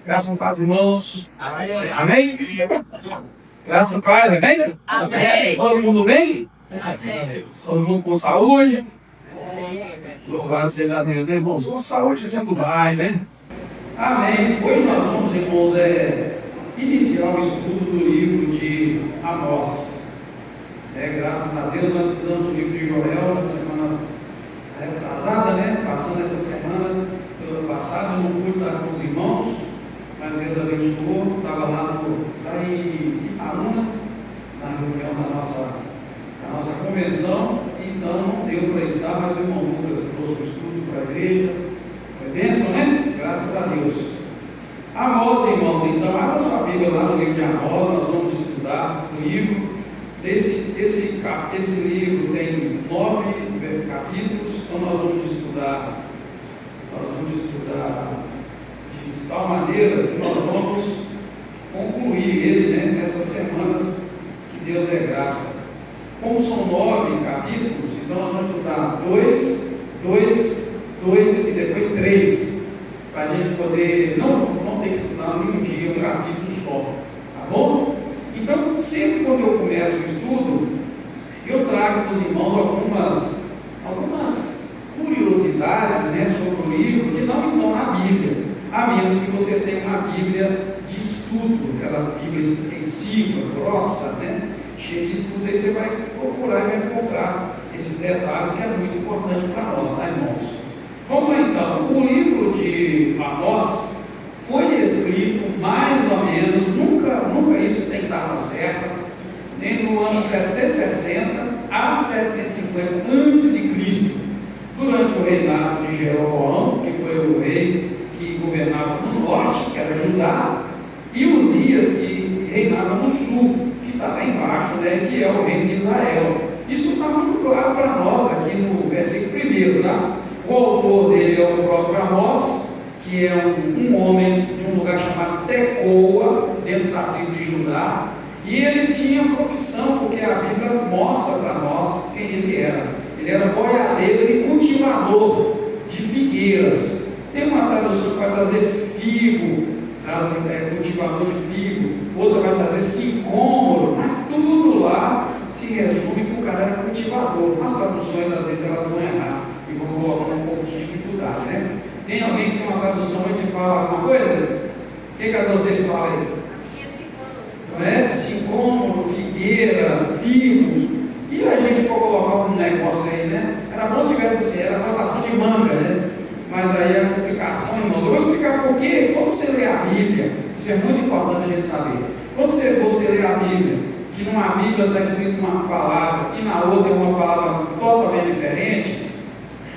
Graças a Deus, irmãos. Amém? Amém? Graças a Deus, amém? Amém. Todo mundo bem? Amém. Todo mundo com saúde? Louvado seja Deus, né, irmãos? Com saúde a gente vai, né? Amém. Hoje nós vamos, irmãos, iniciar o estudo do livro de Amós. Graças a Deus nós estudamos o livro de Joel na semana atrasada, né? Passando essa semana, passada no culto com os irmãos, mas Deus abençoou. Estava lá em Itaruna, na reunião da nossa convenção, então não deu para estar, mas o irmão Lucas trouxe o estudo para a igreja. Foi bênção, né? Graças a Deus. Amós, irmãos, então abra sua Bíblia lá no livro de Amós. Nós vamos estudar o livro. Esse livro tem 9 capítulos, então nós vamos estudar de tal maneira que nós vamos concluir ele, né, nessas semanas que Deus dê graça. Como são 9 capítulos, então nós vamos estudar 2 e depois 3, para a gente poder não ter que estudar num dia um capítulo só, tá bom? Então, sempre quando eu começo o estudo, eu trago para os irmãos algumas curiosidades, né, sobre o livro que não estão na Bíblia, a menos que você tenha uma Bíblia de estudo, aquela Bíblia extensiva, grossa, né, cheia de estudo. Aí você vai procurar e vai encontrar esses detalhes que é muito importante para nós, tá, irmãos? Vamos lá então. O livro de Amós foi escrito mais ou menos, nunca isso tem data certa, nem no ano 760 a 750 a.C., durante o reinado de Jeroboão, que foi o rei que governava no norte, que era Judá, e Uzias, que reinava no sul, que está lá embaixo, né, que é o reino de Israel. Isso está muito claro para nós aqui no versículo 1, tá? O autor dele é o próprio Amós, que é um homem de um lugar chamado Tecoa, dentro da tribo de Judá, e ele tinha profissão, porque a Bíblia mostra para nós quem ele era. Ele era boiadeiro e cultivador de figueiras. Tem uma tradução que vai trazer figo, cultivador de figo, outra vai trazer sicômoro, mas tudo lá se resume que o cara era cultivador. As traduções, às vezes, elas vão errar e vão colocar um pouco de dificuldade, né? Tem alguém que tem uma tradução aí que fala alguma coisa? O que vocês falam aí? Não é? Sicômoro, figueira, figo. E a gente for colocar um negócio aí, né? Era bom se tivesse assim, era plantação de manga, né? Mas aí a complicação, irmãos, eu vou explicar por quê. Quando você lê a Bíblia, isso é muito importante a gente saber. Quando você lê a Bíblia, que numa Bíblia está escrito uma palavra e na outra é uma palavra totalmente diferente,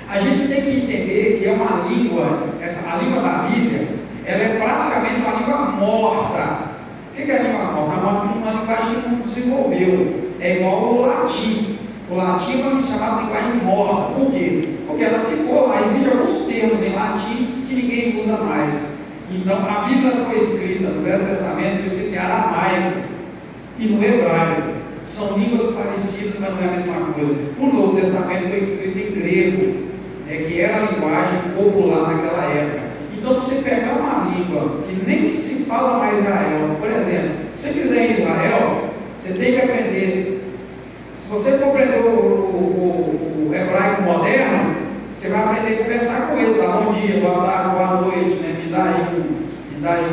a gente tem que entender que é uma língua, a língua da Bíblia, ela é praticamente uma língua morta. O que é a língua morta? Uma linguagem que não desenvolveu. É igual ao latim. O latim é uma chamada linguagem morta. Por quê? Porque ela ficou lá. Existem alguns termos em latim que ninguém usa mais. Então, a Bíblia foi escrita no Velho Testamento, foi escrita em aramaico e no hebraico. São línguas parecidas, mas não é a mesma coisa. O Novo Testamento foi escrito em grego, que era a linguagem popular naquela época. Então, se você pegar uma língua que nem se fala mais Israel, por exemplo, se você quiser ir em Israel, você tem que aprender. Se você for aprender o hebraico moderno, você vai aprender a conversar com ele, tá? Bom dia, boa tarde, boa noite, né? Me dá aí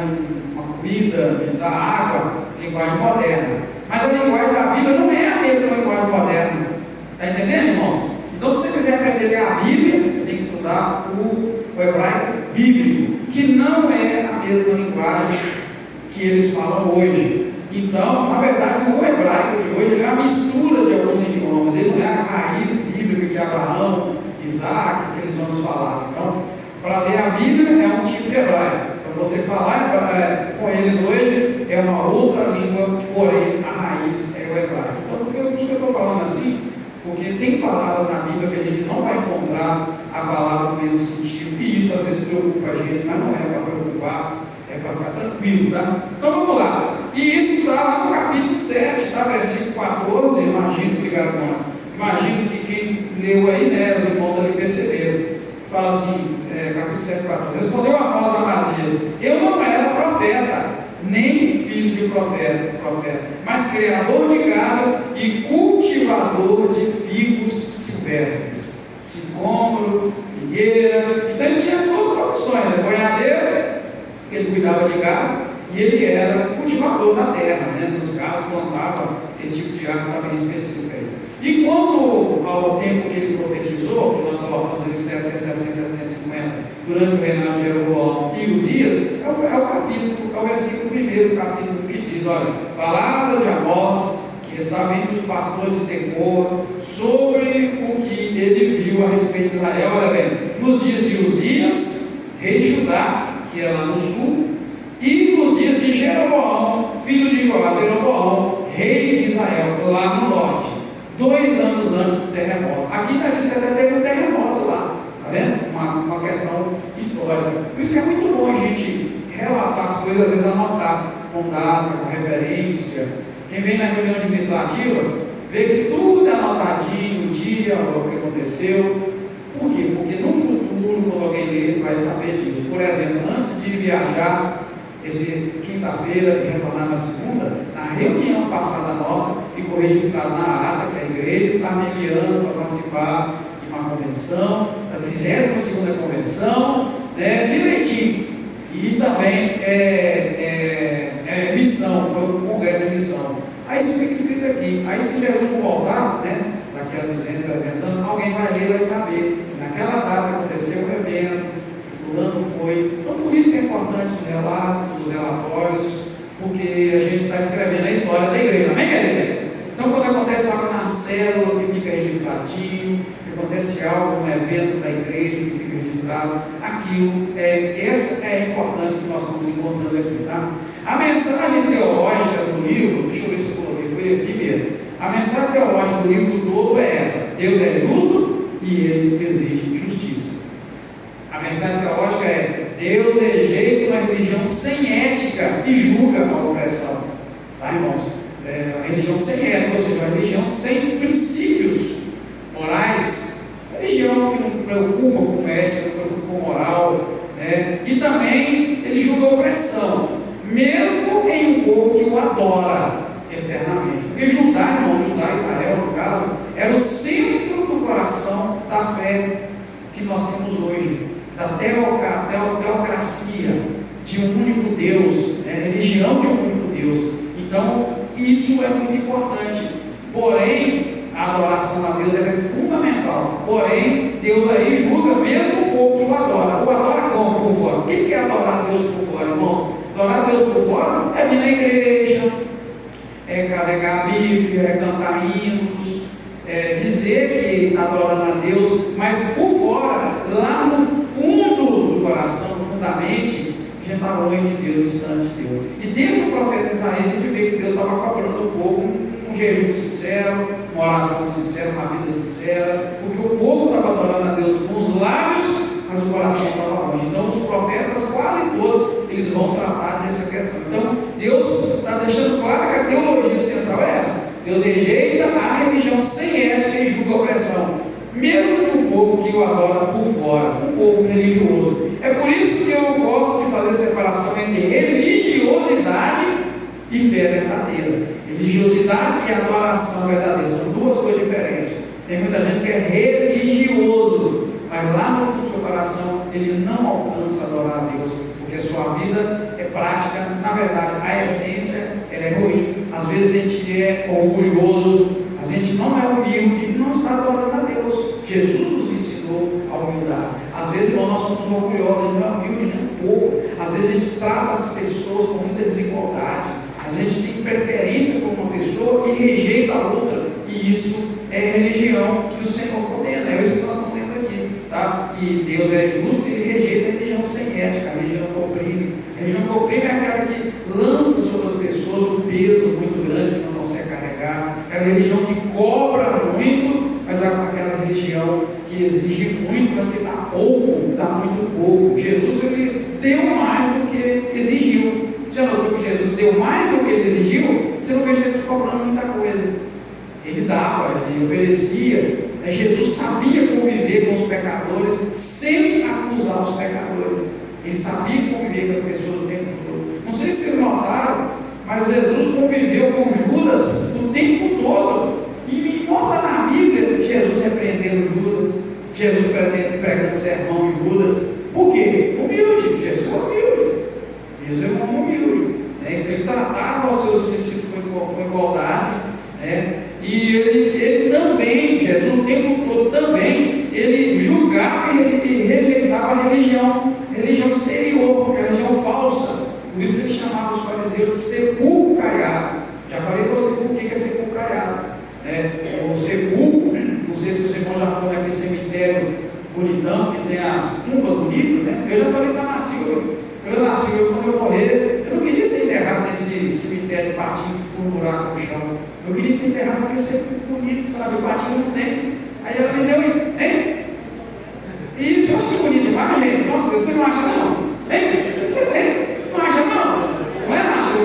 uma comida, me dá água, linguagem moderna. Mas a linguagem da Bíblia não é a mesma linguagem moderna. Está entendendo, irmãos? Então, se você quiser aprender a Bíblia, você tem que estudar o hebraico bíblico, que não é a mesma linguagem que eles falam hoje. Então, na verdade, o hebraico de hoje é uma mistura de alguns idiomas. Ele não é a raiz bíblica que Abraão, Isaac, que eles vão falar. Então, para ler a Bíblia é um tipo de hebraico. Para você falar com eles hoje é uma outra língua, porém a raiz é o hebraico. Então, por que eu estou falando assim? Porque tem palavras na Bíblia que a gente não vai encontrar a palavra no mesmo sentido, e isso às vezes preocupa a gente, mas não é para preocupar, é para ficar tranquilo, tá? Então vamos lá. E isso está lá no capítulo 7, tá? Versículo 14, imagino, obrigado, irmão. Imagino que quem leu aí, né, os irmãos ali perceberam. Fala assim, capítulo 7, 14. Respondeu Amós a Amazias: eu não era profeta nem filho de profeta, mas criador de gado e cultivador de figos silvestres, sicômoro, figueira. Então ele tinha duas profissões: é boiadeiro, ele cuidava de gado, e ele era cultivador da terra, né? Nos casos plantava esse tipo de árvore também específica aí. E quanto ao tempo que ele profetizou, que nós colocamos ali 750, durante o reinado de Jeroboão e Uzias, é o versículo 1º, capítulo, que diz: olha, palavra de Amós, que estava entre os pastores de Tecoa, sobre o que ele viu a respeito de Israel. Olha bem, nos dias de Uzias, rei de Judá, que é lá no sul, e nos dias de Jeroboão, filho de Joás, Jeroboão, rei de Israel, lá no norte, 2 anos antes do terremoto. Aqui está dizendo que até teve um terremoto lá, está vendo? Uma questão histórica. Por isso que é muito bom a gente relatar as coisas, às vezes anotar com data, com referência. Quem vem na reunião administrativa vê que tudo é anotadinho, o dia, o que aconteceu. Por quê? Porque no futuro, quando alguém ler, vai saber disso. Por exemplo, antes de viajar, esse quinta-feira e retornar na segunda, na reunião passada nossa, ficou registrado na ata que a igreja está me enviando para participar de uma convenção, da 32ª convenção, né, direitinho. E também missão, foi um congresso de missão. Aí isso fica escrito aqui. Aí se Jesus voltar, né, daqui a 200, 300 anos, alguém vai ler e vai saber que naquela data aconteceu o evento, que fulano foi. Então por isso que é importante os relatos, os relatórios, porque a gente está escrevendo a história da igreja, amém, queridos? Então quando acontece algo na célula, que fica registradinho, que acontece algo no evento da igreja, que fica registrado, aquilo, essa é a importância que nós estamos encontrando aqui, tá? A mensagem teológica do livro, deixa eu ver se eu coloquei, foi aqui mesmo. A mensagem teológica do livro todo é essa: Deus é justo e Ele exige justiça. A mensagem teológica é: Deus rejeita uma religião sem ética e julga a opressão. Tá, irmãos? Uma religião sem ética, ou seja, uma religião sem princípios morais. Religião que não preocupa com ética, não preocupa com moral, né? E também ele julga a opressão, mesmo em um povo que o adora externamente. Porque Judá, irmão, Israel, no caso, era o centro do coração da fé que nós temos hoje, da teocracia, de um único Deus, religião de um único Deus. Então, isso é muito importante. Porém, a adoração a Deus é fundamental. Porém, Deus aí julga mesmo o povo que o adora. O adora como? Por fora. O que é adorar a Deus por fora, irmãos? Adorar a Deus por fora é vir na igreja, é carregar a Bíblia, é cantar hinos, é dizer que está adorando a Deus, mas por fora, lá no fundo do coração, profundamente, a gente está longe de Deus, distante de Deus. E desde o profeta Isaías, a gente vê que Deus estava cobrando o povo um jejum sincero, uma oração sincera, uma vida sincera, porque o povo estava adorando a Deus com os lábios, mas o coração estava longe. Então, os profetas, quase todos, eles vão tratar dessa questão. Então, Deus está deixando claro que a teologia central é essa: Deus rejeita a religião sem ética e julga a opressão, mesmo que um povo que o adora por fora, um povo religioso. É por isso que eu gosto de fazer separação entre religiosidade e fé verdadeira. Religiosidade e adoração verdadeira são duas coisas diferentes. Tem muita gente que é religioso, mas lá no fundo do seu coração ele não alcança adorar a Deus, porque a sua vida é prática. Na verdade, a essência ela é ruim. Às vezes a gente é orgulhoso, a gente não é humilde, não está adorando a Deus. Jesus nos ensinou a humildade. Às vezes nós somos orgulhosos, a gente não é humilde nem um pouco. Às vezes a gente trata as pessoas com muita desigualdade. Às vezes a gente tem preferência por uma pessoa e rejeita a outra. E isso é religião que o Senhor condena. É isso que nós estamos vendo aqui, tá? E Deus é justo e Ele rejeita a religião sem ética, a religião que oprime. A religião que oprime é aquela que lança sobre as pessoas um peso muito grande que não consegue carregar. Aquela religião que cobra muito, mas é aquela religião que exige muito, mas que dá pouco, dá muito pouco. Jesus, ele deu mais do que exigiu. Já notou que Jesus deu mais do que ele exigiu? Você não vê Jesus cobrando muita coisa. Ele dava, ele oferecia. Jesus sabia conviver com os pecadores sem acusar os pecadores. Ele sabia conviver com as pessoas o tempo todo. Não sei se vocês notaram, mas Jesus conviveu com Judas o tempo todo. E me mostra na Bíblia Jesus repreendendo Judas, Jesus pregando sermão em Judas. Por quê? Humilde. Jesus é humilde. Jesus é um homem humilde. Ele tratava os seus discípulos com igualdade. E ele também, Jesus o tempo todo também, ele julgava e rejeitava a religião exterior, porque a religião falsa. Por isso que ele chamava os fariseus de sepulcro caiado. Já falei para você por que é sepulcro caiado. O sepulcro, não sei se os irmãos já foram naquele cemitério bonitão, que tem as tumbas bonitas, né? Eu já falei para quando eu nasci, quando eu morrer, eu não queria ser enterrado nesse cemitério de patinho que foi um buraco no chão. Eu queria ser enterrado naquele sepulcro bonito, sabe? O patinho não tem. Aí ela me deu, hein? E isso eu acho que é bonito demais, gente. Nossa, você não acha não? Hein? Você tem? Não acha não? Não é, Márcio?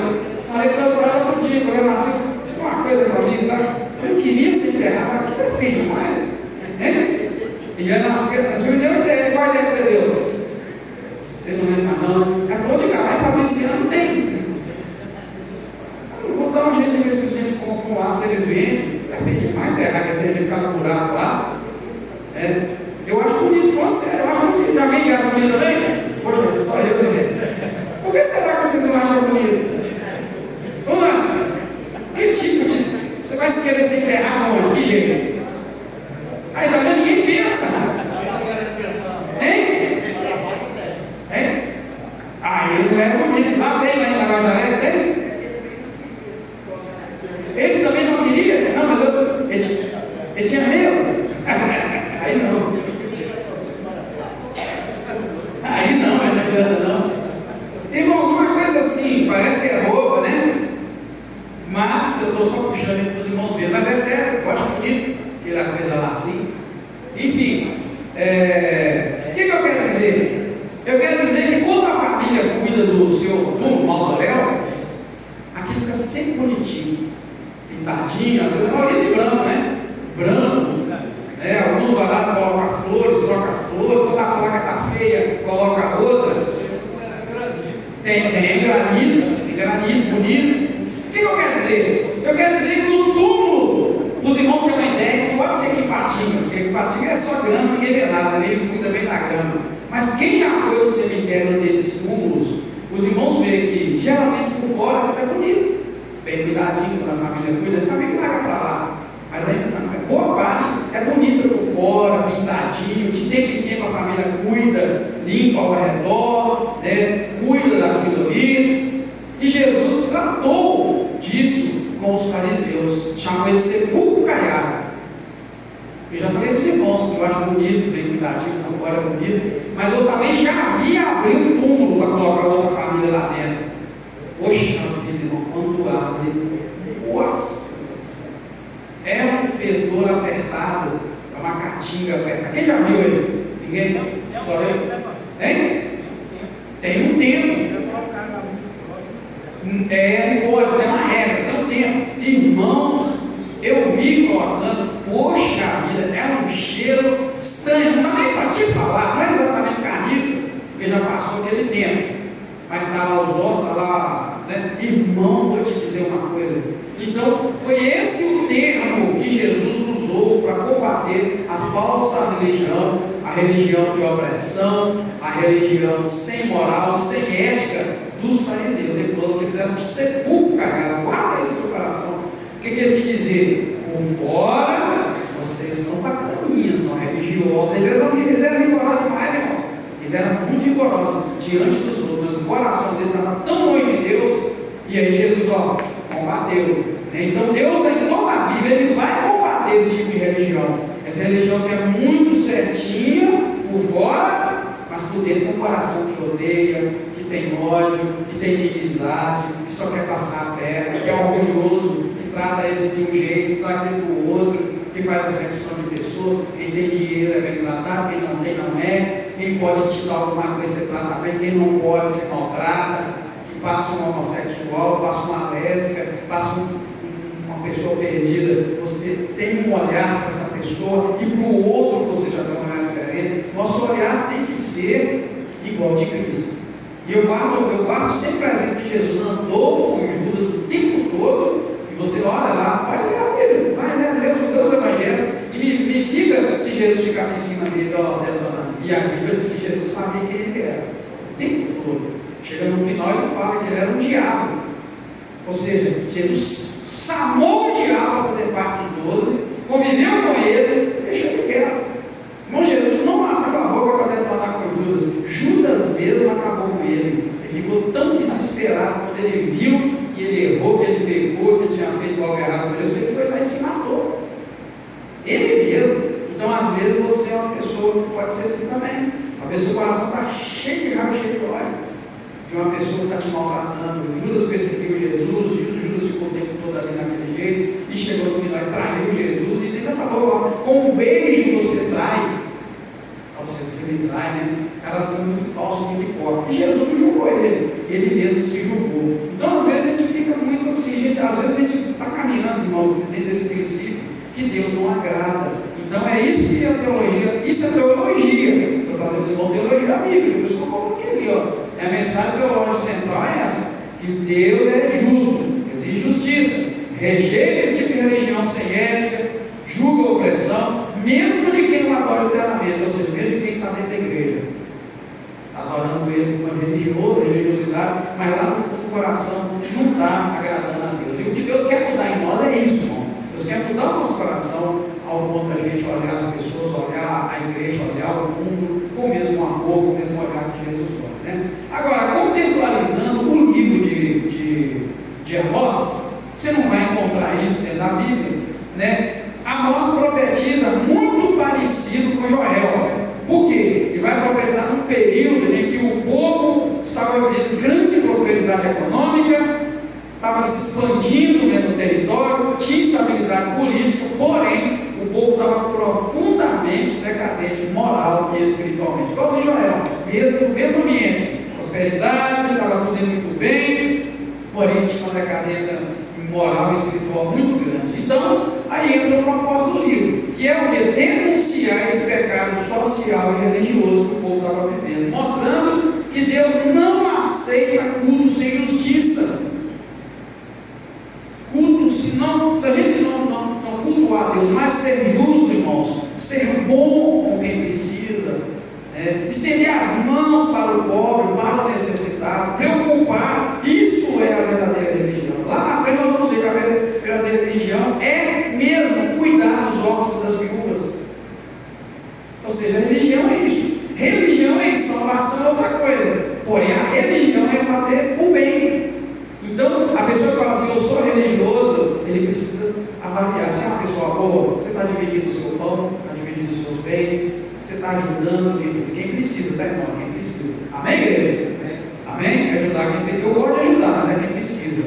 Falei para ela outro dia, falei, Márcio, uma coisa para mim, tá? Eu não queria ser enterrado, aqui é feio demais. Hein? E aí nós me deu uma ideia, qual ideia que você deu? Você não lembra mais não? Ela falou de caralho, Fabriciano tem. Eu vou dar um jeito de ver se a gente compra lá, se eles vendem. É feio demais enterrar, que até ele ficar no buraco lá. Eu acho bonito, falando sério, eu acho bonito. Alguém acha bonito também? Poxa, só eu, né? Por que será que vocês não acham bonito? Ô Anderson, que tipo de. Você vai querer se enterrar onde? Que jeito? Aí também ninguém pensa. Hein? Aí não é bonito. Lá tem, lá em Lavajaré, tem? Ele também não queria? Não, mas ele tinha medo. Aí não. Aí não, não adianta não. Irmãos, uma coisa assim, parece que é roupa, né? Mas eu estou só puxando isso para os irmãos verem. Mas é sério, eu acho bonito aquela coisa lá assim. Enfim, o que eu quero dizer? Eu quero dizer que quando a família cuida do seu mausoléu, aquilo fica sempre bonitinho, pintadinho, às vezes a maioria de branco, né? Branco. Alguns vão lá, colocam flores, troca flores, toda a placa está feia, coloca outra. Tem granito bonito. O que eu quero dizer? Eu quero dizer que o túmulo, os irmãos têm uma ideia, não pode ser Quipatinga, porque Quipatinga é só grama, ninguém vê nada, eles cuidam bem da grama. Mas quem já foi ao cemitério desses túmulos, os irmãos veem que geralmente por fora é bonito, bem cuidadinho, quando a família cuida, a família larga para lá. Mas a boa parte é bonita por fora, pintadinho, de tempo em tempo a família cuida, limpa ao redor, cuida daquilo ali. E Jesus tratou disso com os fariseus, chamou ele de sepulcro caiado. Eu já falei para os irmãos que eu acho bonito, bem cuidadinho, por fora é bonito, mas eu também já vi abrir um túmulo para colocar outra família lá dentro. Poxa vida, irmão, quando abre, nossa! É um fedor apertado, é uma caatinga apertada. Quem já viu aí? Ninguém? Só eu? Hein? Tem um tempo. Não pode, tem uma regra, tem um tempo. Irmãos, eu vi colocando, poxa vida, era um cheiro estranho. Não dá nem para te falar, não é exatamente carniça, porque já passou aquele tempo. Mas está lá os ossos, está lá, né? Irmão, vou te dizer uma coisa. Então, foi esse o termo que Jesus usou para combater a falsa religião, a religião de opressão, a religião sem moral, sem ética dos fariseus. Ele falou que eles eram sepulcro caiado. Guarda isso no teu coração. O que ele quis dizer? Por fora, vocês são bacaninhas, são religiosos. Eles eram rigorosos demais, irmão. Eles eram muito rigorosos diante dos outros, mas o coração deles estava tão longe de Deus. E aí Jesus combateu. Então Deus, em toda a Bíblia, Ele vai combater esse tipo de religião. Essa religião que é muito certinha por fora, mas por dentro tem um coração que odeia, que tem ódio, que tem inimizade, que só quer passar a perna, que é orgulhoso, que trata esse de um jeito, que trata ele do outro, que faz acepção de pessoas. Quem tem dinheiro é bem tratado, quem não tem não é. Quem pode te dar alguma coisa você trata bem, quem não pode você maltrata. Passa um homossexual, passa uma lésbica, passa uma pessoa perdida, você tem um olhar para essa pessoa e para o outro você já tem um olhar diferente. Nosso olhar tem que ser igual de Cristo. E eu guardo sempre presente que Jesus andou com Judas o tempo todo, e você olha lá, pode ler a Bíblia, vai ler os evangelhos, e me diga se Jesus ficava em cima dele, detonando. E a Bíblia diz que Jesus sabia quem ele era, o tempo todo. Chega no final e ele fala que ele era um diabo. Ou seja, Jesus chamou o diabo a fazer parte dos 12, conviveu com ele e deixou ele quieto. Irmão, Jesus não abriu a boca para detonar com Judas. Judas mesmo acabou com ele. Ele ficou tão desesperado quando ele viu que ele errou, que ele pecou, que ele tinha feito algo errado com Deus, que ele foi lá e se matou. Ele mesmo. Então, às vezes, você é uma pessoa que pode ser assim também. A pessoa, o coração está cheio de raiva, cheio de ódio de uma pessoa que está te maltratando. Judas perseguiu Jesus, Judas ficou o tempo todo ali naquele jeito, e chegou no final e traiu Jesus, e ainda falou: com um beijo você trai. Você me trai, né? O cara foi muito falso, muito hipócrita. E Jesus não julgou ele mesmo se julgou. Então, às vezes, a gente fica muito assim, às vezes a gente está caminhando, irmão, dentro desse princípio que Deus não agrada. Então, é isso que a teologia, isso é teologia. Estou trazendo de novo teologia bíblica, por isso que eu coloquei ali, ó. A mensagem teológica central é essa: que Deus é justo, exige justiça, rejeita esse tipo de religião sem ética, julga a opressão, mesmo de quem não adora externamente, ou seja, mesmo de quem está dentro da igreja, está adorando ele com uma religiosidade, mas lá no fundo do coração não está agradando a Deus. E o que Deus quer mudar em nós é isso, irmão. Deus quer mudar o nosso coração ao ponto da gente olhar as pessoas, olhar a igreja, olhar o mundo com o mesmo amor, com o mesmo olhar que Jesus olha, né? Agora, contextualizando o livro de Amós, você não vai encontrar isso dentro da Bíblia, né? Amós profetiza muito parecido com Joel. Por quê? Ele vai profetizar num período em que o povo estava vivendo grande prosperidade econômica, estava se expandindo dentro do território, tinha estabilidade política, porém o povo estava profundamente decadente, moral e espiritualmente. Igual em Joel, mesmo ambiente, prosperidade, estava tudo indo muito bem, porém tinha uma decadência moral e espiritual muito grande. Então, aí entra o propósito do livro, que é o que? Denunciar esse pecado social e religioso que o povo estava vivendo, mostrando que Deus não aceita culto sem justiça. Culto, se a gente não cultuar a Deus, mas ser justo, irmãos, ser bom com quem precisa, estender as mãos para o pobre, para o necessitado, preocupar, isso é a verdadeira religião. Lá na frente nós vamos ver que a verdadeira religião é mesmo cuidar dos órfãos e das viúvas. Ou seja, a religião é isso. Religião é isso, salvação é outra coisa. Porém, a religião é fazer o bem. Então, a pessoa que fala assim, eu sou religioso, ele precisa avaliar. Se é uma pessoa boa, você está dividindo o seu pão, está dividindo os seus bens, você está ajudando quem precisa, tá, irmão? Quem precisa. Amém, igreja? Amém? Ajudar quem precisa. Eu gosto de ajudar, mas é quem precisa.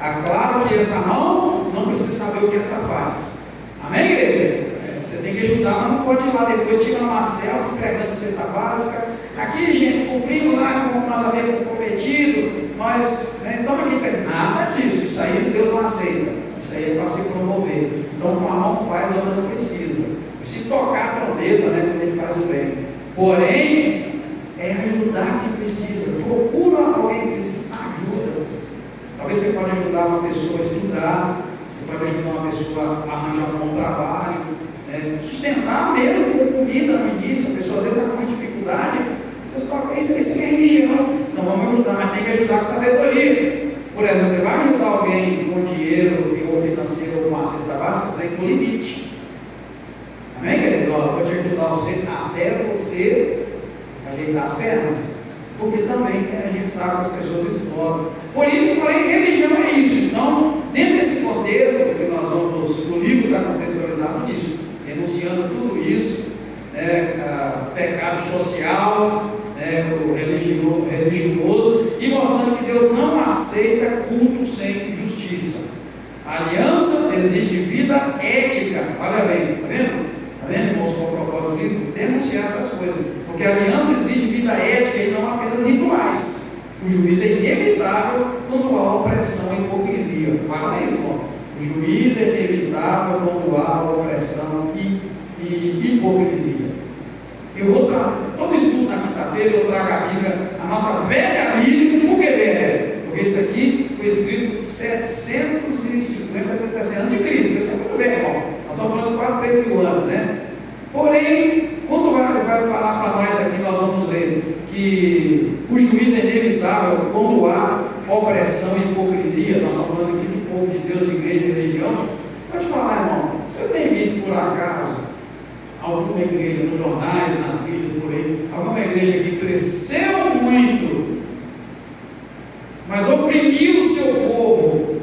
É claro que essa mão não precisa saber o que essa faz. Amém, igreja? Você tem que ajudar, mas não pode ir lá depois, tirar uma selfie, entregando cesta básica. Aqui, gente, cumprindo lá como nós havíamos comprometido, nós, então aqui tem nada disso. Isso aí Deus não aceita. Isso aí é para se promover. Então, com a mão faz, a outra não precisa. Se tocar a trombeta, quando ele faz o bem. Porém, é ajudar quem precisa. Procura alguém que precisa, ajuda. Talvez você pode ajudar uma pessoa a estudar, você pode ajudar uma pessoa a arranjar um bom trabalho, sustentar mesmo com comida no início. A pessoa às vezes está com muita dificuldade. Então, isso é religião. Então vamos ajudar, mas tem que ajudar com sabedoria. Por exemplo, você vai ajudar alguém com dinheiro ou financeiro ou com uma cesta básica, você tem que limite. Amém, querido? Eu vou te ajudar você até você ajeitar as pernas. Porque também a gente sabe que as pessoas exploram. Porém, religião é isso. Então, dentro desse contexto, porque nós vamos, o livro está contextualizado nisso, denunciando tudo isso, pecado social, o religioso, e mostrando que Deus não aceita culto sem justiça. A aliança exige vida ética. Olha bem, está vendo? Está vendo, irmãos, qual o propósito do livro? Denunciar essas coisas. Porque a aliança exige vida ética e não apenas rituais. O juízo é inevitável quando há opressão e hipocrisia. Guarda isso, irmão. O juízo é inevitável quando há opressão e hipocrisia. Eu vou trazer todo estudo na quinta-feira. segunda-feira eu trago a Bíblia, a nossa velha Bíblia. Por que velha? Porque isso aqui foi escrito 750, 760 anos de Cristo. Isso é muito velho, irmão. Nós estamos falando de quase 3 mil anos, né? Porém, quando vai falar para nós aqui, nós vamos ler que o juízo é inevitável quando há opressão e hipocrisia. Nós estamos falando aqui do povo de Deus, de igreja e religião. Pode falar, irmão, você tem visto por acaso alguma igreja nos jornais, nas mídias, por aí, alguma igreja que cresceu muito, mas oprimiu o seu povo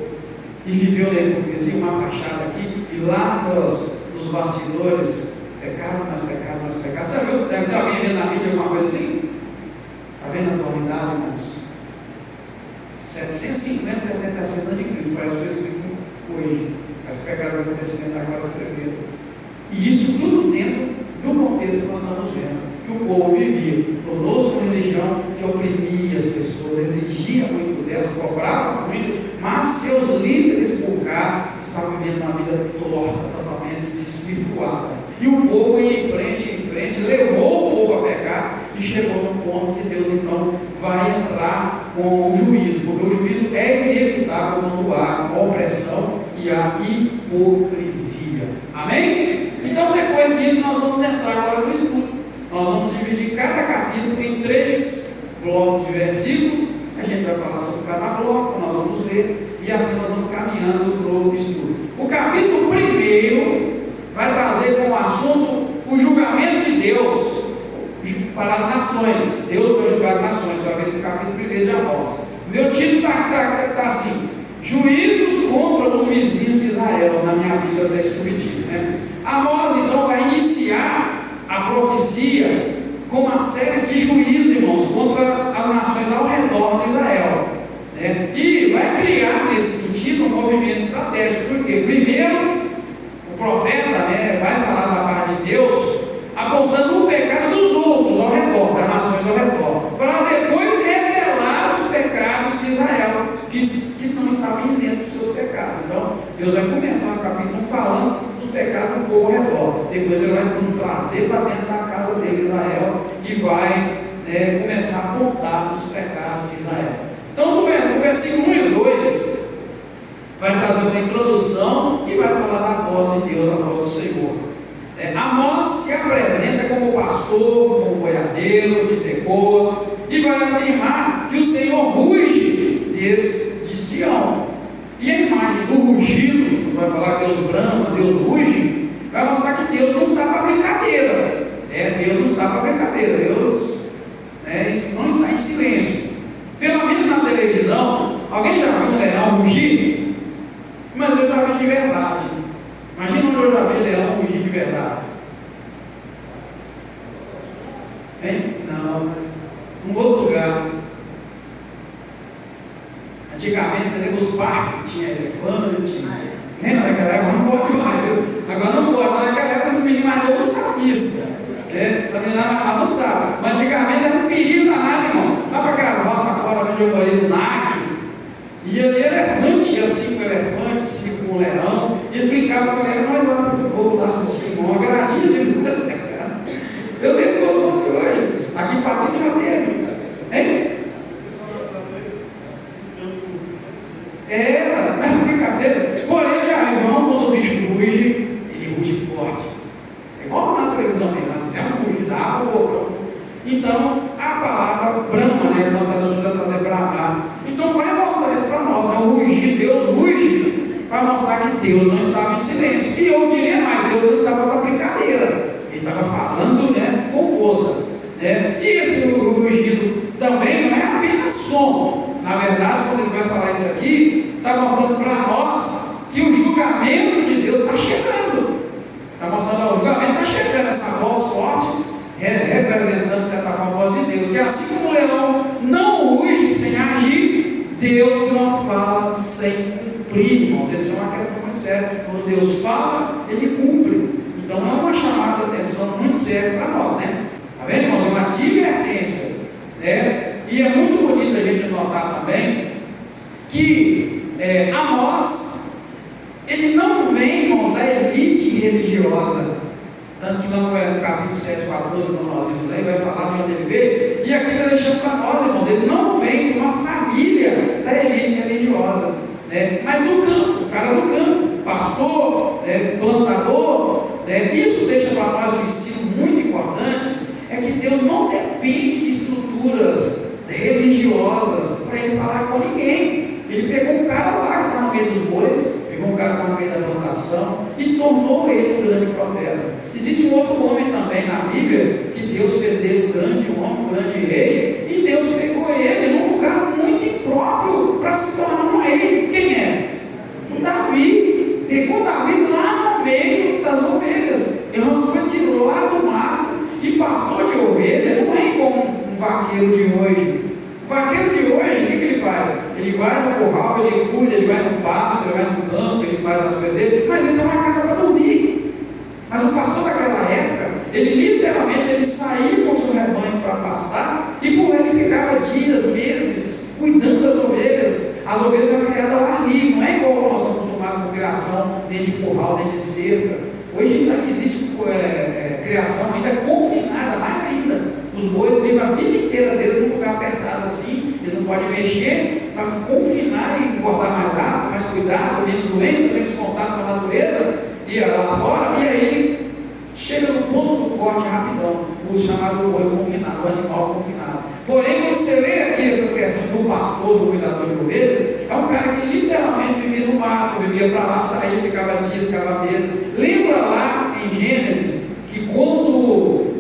e viveu na hipocrisia, uma fachada aqui, e lá nos bastidores, pecado, mais pecado, mais pecado? Você viu? Deve ter alguém vendo na mídia alguma coisa assim? Está vendo a atualidade, irmãos? 750, 760 anos de Cristo, parece que foi escrito hoje, mas pegaram os acontecimentos agora escreveram. E isso tudo dentro do contexto que nós estamos vendo, que o povo vivia. Tornou-se uma religião que oprimia as pessoas, exigia muito delas, cobrava muito, mas seus líderes por cá estavam vivendo uma vida torta, totalmente desvirtuada. E o povo ia em frente, levou o povo a pecar e chegou no ponto que Deus então vai entrar com o juízo, porque o juízo é inevitável quando há a opressão e a hipocrisia. Amém? Então, depois disso, nós vamos entrar agora no estudo. Nós vamos dividir cada capítulo em 3 blocos de versículos. A gente vai falar sobre cada bloco, nós vamos ler, e assim nós vamos caminhando para o estudo. O capítulo 1 vai trazer como assunto o julgamento de Deus para as nações. Deus vai julgar as nações, só vez no capítulo 1 de Amós. Meu título está assim: Juízos contra os vizinhos de Israel. Na minha Bíblia está subtítulo, né? Amós então vai iniciar a profecia com uma série de juízos, irmãos, contra as nações ao redor de Israel, né? E vai criar nesse sentido um movimento estratégico, porque primeiro o profeta, né, vai falar da parte de Deus, apontando o pecado dos outros ao redor, das nações ao redor, para depois revelar os pecados de Israel, que não estavam isentos dos seus pecados. Então, Deus vai começar o capítulo falando dos pecados do povo ao redor, depois ele vai trazer para dentro da casa dele, Israel, e vai começar a apontar os pecados de Israel. Então, no versículo 1 e 2, vai trazer uma introdução e vai falar da voz de Deus, a voz do Senhor. Amós se apresenta como pastor, como boiadeiro de Tecoa, e vai afirmar que o Senhor ruge de Sião. E a imagem do rugido, vai falar que Deus brama, Deus ruge, vai mostrar que Deus não está para brincadeira. Deus não está para brincadeira, Deus não está em silêncio. Pelo menos na televisão, alguém já viu um leão rugir? Mas eu já vi de verdade. Imagina onde eu já vi leão rugir de verdade. Hein? Não. Um outro lugar. Antigamente, você lembra os parques, tinha elefante. Naquela época não pode mais. Agora não pode. Naquela época, esse menino mais novo sabe disso. Essa menina mais não sabe. Mas antigamente era um perigo danado, irmão. Lá para aquelas roças fora onde eu morei no NAC. E ali elefante, ia 5 elefantes, 5 leão, e explicava para ele, nós lá no povo lá, você tinha uma gradinha de muda secada. Eu lembro como fosse hoje, aqui em Patinho já teve. Hein? Era, mas não brincadeira. Porém, já irmão, quando o bicho ruge, ele ruge forte. É igual na televisão mesmo, mas é um ruge da água ou boca. Então, a palavra brama, né? Nós estamos a trazer bramar. Então, vai mostrar isso para nós, né? O rugir, Deus ruge, para mostrar que Deus não estava em silêncio. E eu diria mais, Deus não estava para brincadeira. Ele estava falando, né, com força. Né? E esse rugido também não é apenas som. Na verdade, quando ele vai falar isso aqui, está mostrando para nós que o julgamento de Deus está chegando. Está mostrando, o julgamento está chegando, essa voz forte, representando, de certa forma, a voz de Deus. Que assim como o leão não ruge sem agir, Deus não fala sem cumprir, irmãos. Essa é uma questão muito séria. Quando Deus fala, Ele cumpre. Então é uma chamada de atenção muito séria para nós, né? Está vendo, irmãos? É uma advertência, né? E é muito bonito a gente notar também que Amós, ele não vem, irmão, da elite religiosa. Tanto que lá no capítulo 7, 14, quando nós vimos lá, ele vai falar de onde ele veio. E aqui está deixando para nós, irmãos, ele não vem de uma família da elite religiosa, né? Mas do campo, o cara do campo, pastor, plantador, isso deixa para nós um ensino muito importante, é que Deus não depende de estruturas religiosas para ele falar com ninguém. Ele pegou um cara lá que está no meio dos bois, pegou um cara que está no meio da plantação e tornou ele um grande profeta. Existe um outro homem também na Bíblia, que Deus fez dele um grande homem, um grande rei, e Deus pegou ele num lugar muito impróprio para se tornar um rei. Quem é? O Davi. Pegou Davi lá no meio das ovelhas, ele tirou lá do mato, e pastor de ovelha não é como um vaqueiro de hoje. O vaqueiro de hoje, o que ele faz? Ele vai no curral, ele cuida, ele vai no pasto, ele vai no campo, ele faz as coisas dele, mas ele tem uma casa para dormir. Mas o pastor daquela época, ele literalmente saía com o seu rebanho para pastar, e por ele ficava dias, meses, cuidando das ovelhas. As ovelhas eram criadas ao ar livre, não é igual nós estamos acostumados com criação dentro de curral, dentro de cerca. Hoje ainda existe criação ainda confinada, mais ainda. Os bois vivem a vida inteira deles num lugar apertado assim, eles não podem mexer, para confinar e engordar mais rápido, mais cuidado, menos doenças, menos contato com a natureza, e lá fora, e aí chega no ponto do corte rapidão, o chamado boi confinado, o animal confinado. Porém, quando você lê aqui essas questões do pastor, do cuidador de ovelhas, é um cara que literalmente vivia no mato, vivia para lá, saía, ficava dias, ficava meses. Lembra lá em Gênesis que quando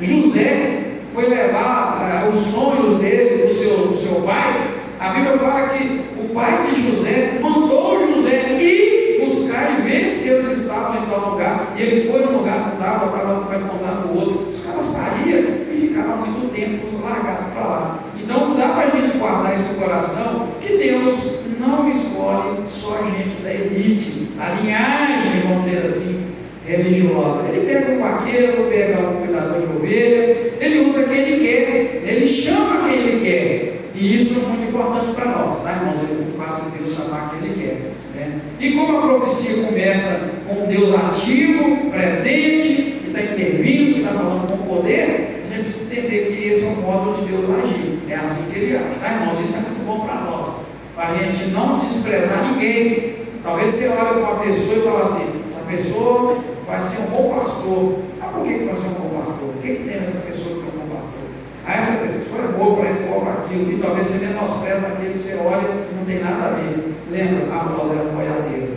José foi levar os sonhos dele do seu pai, a Bíblia fala que o pai de José mandou José ir buscar e ver se eles estavam em tal lugar, e ele foi no lugar que estava para encontrar no outro. Os caras saíam e ficavam muito tempo largados para lá. Então dá para a gente guardar isso no coração, que Deus não escolhe só a gente da elite, a linhagem, vamos dizer assim, religiosa. Ele pega um vaqueiro, pega um cuidador de ovelha, ele usa quem ele quer, ele chama quem ele quer, e isso é muito importante para nós, tá, irmãos? O fato de Deus chamar quem ele quer, né? E como a profecia começa com um Deus ativo, presente, que está intervindo, que está falando com poder, a gente precisa entender que esse é o modo de Deus agir, é assim que ele age, tá, irmãos? Isso é muito bom para nós, para a gente não desprezar ninguém. Talvez você olhe para uma pessoa e fale assim: essa pessoa vai ser um bom pastor. Ah, por que vai ser um bom pastor? O que tem nessa pessoa que é um bom pastor? Ah, essa pessoa é boa para isso, boa para aquilo. E talvez você menospreze aquele que você olha e não tem nada a ver. Lembra? Amós era um boiadeiro,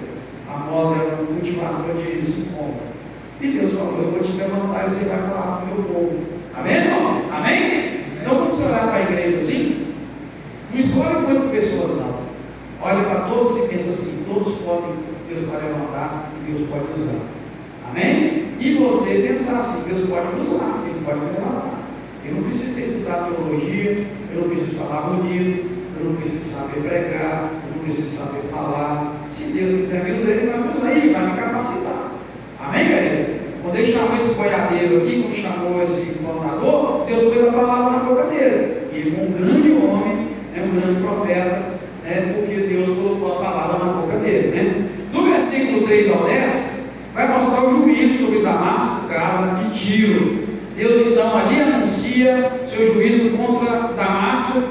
Amós era um cultivador de sicômoro. E Deus falou: eu vou te levantar e você vai falar com o meu povo. Amém, irmão? Amém? Então, quando você olhar para a igreja assim, não escolhe muito pessoas, não. Olha para todos e pensa assim: todos podem, Deus pode levantar e Deus pode usar. Amém? E você pensar assim: Deus pode me usar, Ele pode me levantar. Eu não preciso ter estudado teologia, eu não preciso falar bonito, eu não preciso saber pregar, eu não preciso saber falar. Se Deus quiser me usar, Ele vai me usar, Ele vai me capacitar. Amém, galera? Quando Ele chamou esse boiadeiro aqui, quando chamou esse plantador, Deus pôs a palavra na boca dele. Ele foi um grande homem, um grande profeta, porque Deus colocou a palavra na boca dele, né? No versículo 3 ao 10, vai mostrar o juízo sobre Damasco, Gaza e Tiro. Deus então ali anuncia seu juízo contra Damasco,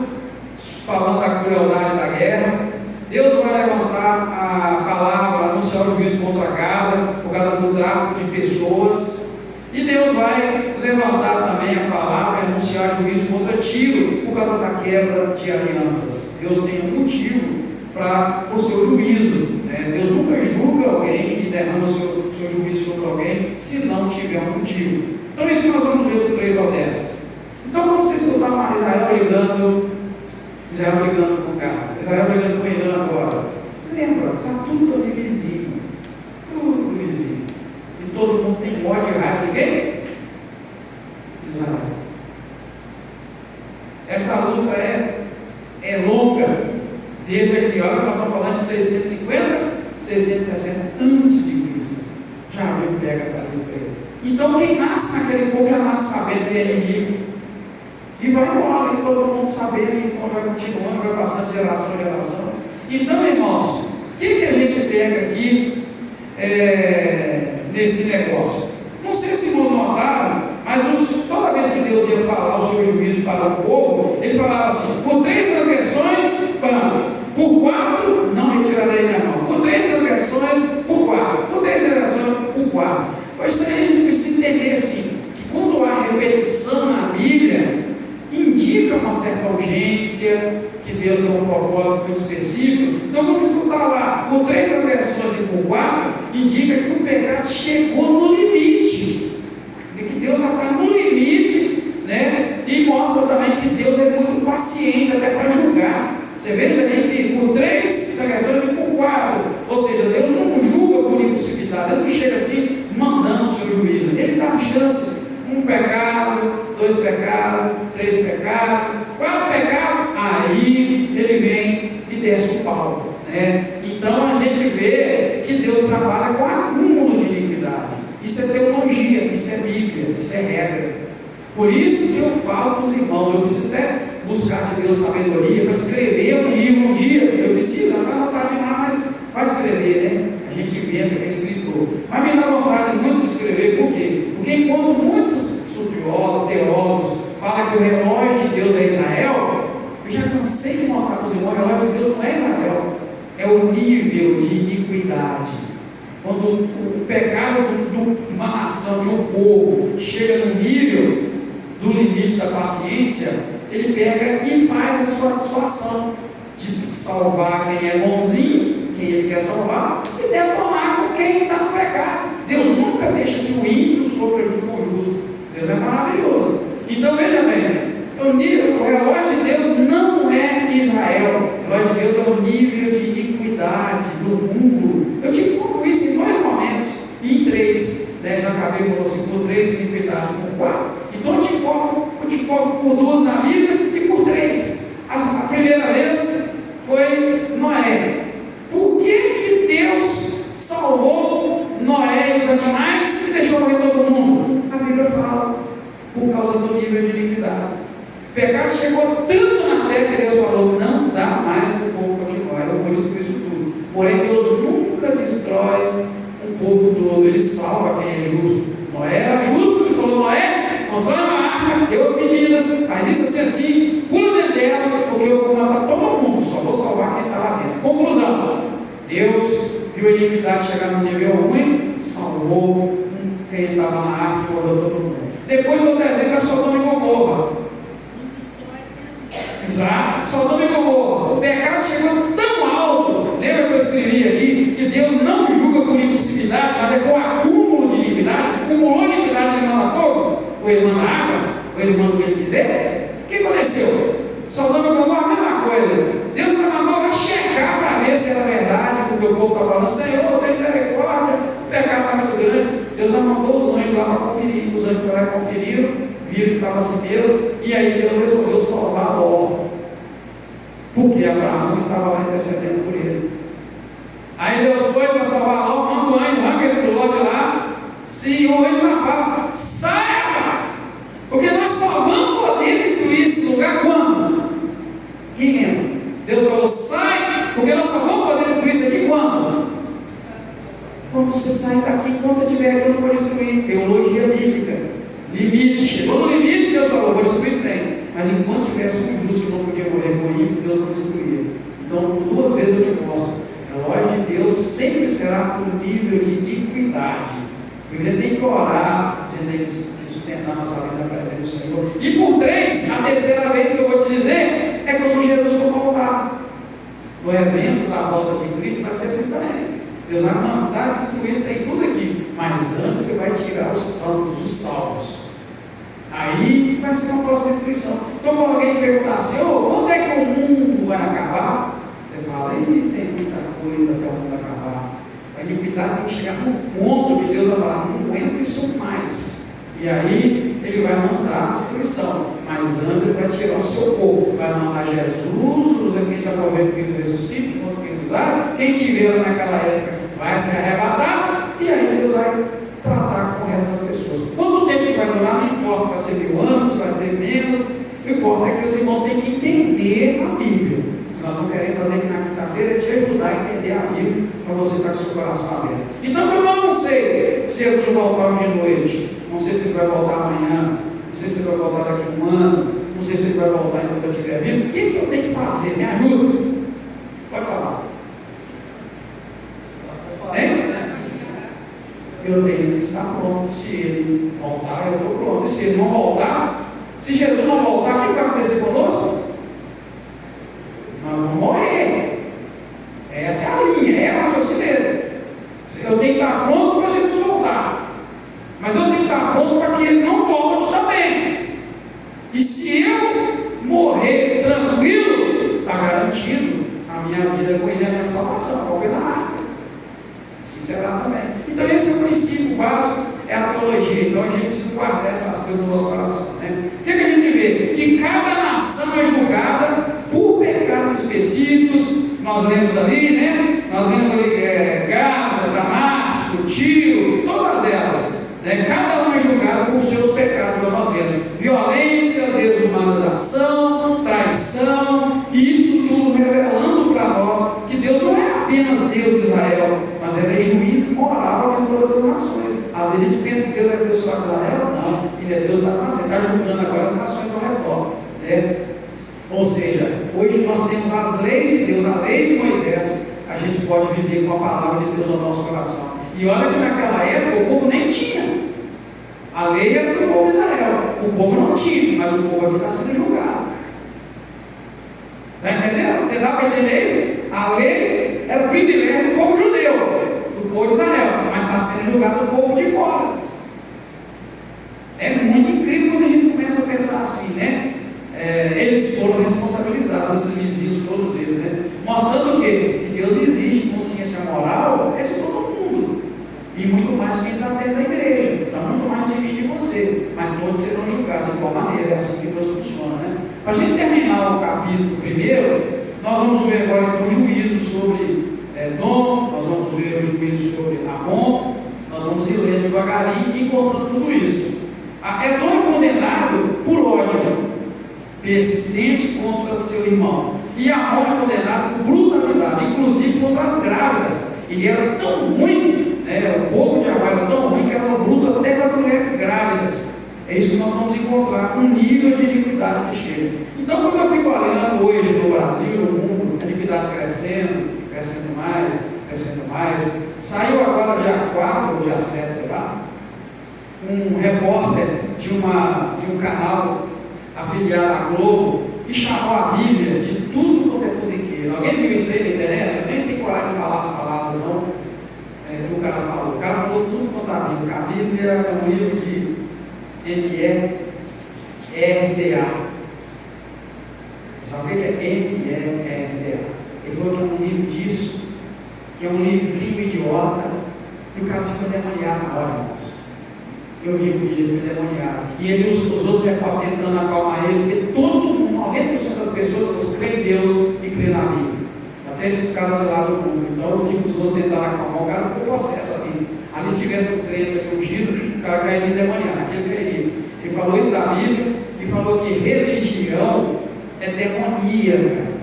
falando da crueldade da guerra. Deus vai levantar a palavra, anunciar o juízo contra Gaza, por causa do tráfico de pessoas. E Deus vai levantar também a palavra e anunciar juízo contra Tiro, por causa da quebra de alianças. Deus tem um motivo para o seu juízo, né? Deus nunca julga alguém e derrama o seu juízo sobre alguém se não tiver um motivo. Então isso que nós vamos ver do 3 ao 10. Então quando você escutar Israel brigando com Gaza, Israel brigando com Irã agora, lembra, está tudo ali vizinho, tudo vizinho, e todo mundo tem ódio e raiva de quem? Israel. Essa luta é longa, desde aqui, olha, nós estamos falando de 650, 660 antes de Cristo. Já viu, pega para ali. Então quem nasce naquele povo já nasce sabendo que é inimigo, e vai embora, e todo mundo sabendo, e vai continuando, vai passando de geração em geração. Então, irmãos, o que a gente pega aqui nesse negócio. Não sei se vocês notaram, mas toda vez que Deus ia falar o seu juízo para o povo, ele falava assim: por 3 transgressões, por 4, não retirarei minha mão. Por 3 transgressões, por 4. Por 3 transgressões, por 4. Pois isso aí a gente precisa entender assim, que quando há repetição na Bíblia, indica uma certa urgência, que Deus tem um propósito muito específico. Então, quando você escutar lá, por 3 transgressões e por 4, indica que o pecado chegou no limite, e que Deus já está no limite, né? E mostra também que Deus é muito paciente até para julgar. Você veja aí que por 3 transgressões e por 4, ou seja, Deus não julga por impulsividade, Ele não chega assim mandando o seu juízo, Ele dá chances. 1 pecado, 2 pecados, 3 pecados, 4 pecados, aí Ele vem e desce o pau, né? Então a gente vê que Deus trabalha com acúmulo de iniquidade. Isso é teologia, isso é Bíblia, isso é regra. Por isso que eu falo para os irmãos, eu preciso até buscar de Deus sabedoria para escrever um livro um dia. Eu preciso, não dá vontade demais, mas vai escrever, né? A gente inventa que é escritor. Mas me dá vontade muito de escrever, por quê? Porque enquanto muitos estudiosos, teólogos, falam que o relógio de Deus é Israel, eu já cansei de mostrar para os irmãos, o relógio de Deus não é Israel, é o nível de iniquidade. Quando o pecado de uma nação, de um povo, chega no nível do limite da paciência, ele pega e faz a sua ação de salvar quem é bonzinho, quem ele quer salvar, e detonar com quem está no pecado. Deus nunca deixa que o ímpio sofra junto com o justo. Deus é maravilhoso. Então veja bem, o relógio de Deus não é Israel. O relógio de Deus é o nível de iniquidade do mundo. Eu te conto isso em 2 momentos, e em 3, né? Já acabei falando assim, por 3 iniquidade, por 4. Então eu te conto por 2 na Bíblia e por 3. A primeira vez foi Noé. Por que Deus salvou Noé e os animais e deixou morrer todo mundo? A Bíblia fala, por causa do nível de iniquidade. O pecado chegou tanto na terra que Deus falou: não dá mais para o povo continuar, eu vou destruir isso tudo. Porém, Deus nunca destrói o povo todo, Ele salva quem é justo. Noé era justo, Ele falou: Noé, constrói uma arca, deu as medidas, faz isso assim, pula dentro dela, porque eu vou matar todo mundo, só vou salvar quem está lá dentro. Conclusão: Deus viu a iniquidade chegar no nível ruim, salvou quem estava na arca e morreu todo mundo. Depois outro exemplo é Sodoma e Gomorra. Exato, Sodoma e Gomorra. O pecado chegou tão alto, lembra que eu escrevi aqui, que Deus não julga por impulsividade, mas é por acúmulo de iniquidade. Acumulou iniquidade, Ele manda fogo, ou Ele manda água, ou Ele manda o que Ele quiser. O que aconteceu? Sodoma e Gomorra, a mesma coisa. Deus mandou lá checar para ver se era verdade, porque o povo está falando: Senhor, tem misericórdia, o pecado está muito grande. Deus não mandou os anjos lá para conferir. Os anjos foram lá e conferiram, viram que estava assim mesmo, e aí Deus resolveu salvar Ló, porque Abraão estava lá intercedendo por ele. Aí Deus foi para salvar Ló, manda o anjo, arranca esse Ló de lá. Sim, o anjo lá fala: sai, rapaz, porque nós só vamos poder destruir esse lugar quando? Quem lembra? Deus falou: sai, porque nós só vamos poder destruir isso aqui quando? Quando você sair daqui, quando você tiver aqui, eu não vou destruir. Teologia bíblica. Limite. Chegou no limite, Deus falou: vou destruir esse trem. Mas enquanto tivesse um justo que não podia morrer com ímpio, Deus não destruía. Então, por 2 vezes eu te mostro: a glória de Deus sempre será por nível de iniquidade. Porque a gente tem que orar, a gente tem que sustentar nossa vida na presença do Senhor. E por 3, a terceira vez que eu vou te dizer, é quando Jesus for voltar. No evento da volta de Cristo vai ser assim também. Deus vai mandar destruir isso aí tudo aqui, mas antes Ele vai tirar os santos, os salvos. Aí vai ser uma próxima destruição. Então, quando alguém te perguntar assim: quando é que o mundo vai acabar? Você fala: tem muita coisa até o mundo acabar. A iniquidade tem que chegar no ponto que Deus vai falar: não aguento isso mais. E aí Ele vai mandar a destruição, mas antes Ele vai tirar o seu povo. Vai mandar Jesus, os aqui já morreu Cristo ressuscita, enquanto quem usar, quem tiver naquela época vai se arrebatar, e aí Deus vai tratar com o resto das pessoas. Quanto tempo isso vai durar, não importa se vai ser 1000 anos, se vai ter menos, o que importa é que os irmãos têm que entender a Bíblia. Nós estamos querendo fazer aqui na quinta-feira é te ajudar a entender a Bíblia, para você estar com o seu coração aberto. Então, como eu não sei se Jesus voltar hoje de noite. Não sei se ele vai voltar amanhã, não sei se ele vai voltar daqui a um ano, não sei se ele vai voltar enquanto eu estiver vivo. O que eu tenho que fazer? Me ajuda. Pode falar. Eu tenho que estar pronto. Se ele voltar, eu estou pronto. E se ele não voltar, se Jesus não voltar, o que vai acontecer conosco? Nós vamos morrer. Essa é a linha, é a raciocínio mesmo. Eu tenho que estar pronto para Jesus voltar. Mas eu tenho que estar pronto para que ele não volte também. E se eu morrer tranquilo, está garantido a minha vida com ele e a minha salvação. Qual foi na arca? Sinceramente também. Então esse é o princípio básico, é a teologia. Então a gente precisa guardar essas coisas no nosso coração, né? O que a gente vê? Que cada nação é julgada por pecados específicos. Nós lemos ali, né? Nós lemos ali Gaza, Damasco, Tiro, todas elas, né? Cada uma é julgada por seus pecados, como nós vemos. Violência, desumanização, traição, e isso tudo revelando para nós que Deus não é apenas Deus de Israel, mas ele é juiz moral de todas as nações. Às vezes a gente pensa que Deus é Deus só de Israel. Não, ele é Deus das nações, ele está julgando agora as nações ao redor, né? Ou seja, hoje nós temos as leis de Deus, a lei de Moisés. A gente pode viver com a palavra de Deus no nosso coração. E olha que naquela época o povo nem tinha. A lei era do povo de Israel, o povo não tinha, mas o povo aqui está sendo julgado. Está entendendo? Dá para entender isso? A lei era o privilégio do povo judeu, do povo de Israel, mas está sendo julgado o povo de fora. É muito incrível quando a gente começa a pensar assim, né? Eles foram responsabilizados, os vizinhos, todos eles, né? Mostrando o quê? Que Deus exige consciência moral, é de todo mundo, e muito mais de quem está dentro da igreja. Está muito mais de mim e de você, mas todos serão julgados de igual maneira. É assim que Deus funciona, né? Para a gente terminar o capítulo primeiro, nós vamos ver agora então o juízo sobre Edom, nós vamos ver o juízo sobre Amon, nós vamos ir lendo devagarinho e encontrando tudo isso. Edom é condenado por ódio persistente contra seu irmão, e Amon é condenado por brutalidade, inclusive contra as grávidas. Ele era tão ruim, né? O povo de Amon era tão ruim que era bruto até com as mulheres grávidas. É isso que nós vamos encontrar, um nível de iniquidade que chega. Então, quando eu fico olhando hoje no Brasil, no mundo, a iniquidade crescendo, crescendo mais, saiu agora dia 4 ou dia 7, sei lá, um repórter de um canal afiliado à Globo, que chamou a Bíblia de tudo quanto é podequeiro. Alguém viu isso aí na internet? Eu nem tenho coragem de falar as palavras, não. Que o cara falou. O cara falou tudo quanto a Bíblia. Porque a Bíblia é um livro de M-E-R-D-A. Você sabe o que é M-E-R-D-A? Ele falou que é um livro disso, que é um livrinho idiota, e o cara ficou endemoniado na hora, irmãos. Eu vi o vídeo, ele ficou endemoniado. E ele, os outros repórteres tentando acalmar ele, porque todo mundo, 90% das pessoas creem em Deus e creem na Bíblia. Até esses caras de lá do mundo. Então eu vi que os outros tentaram acalmar, o cara ficou possesso ali. Ali se tivesse um crente aqui ungido, o cara cairia endemoniado, aquele cairia. Ele falou isso da Bíblia e falou que religião é demoníaca.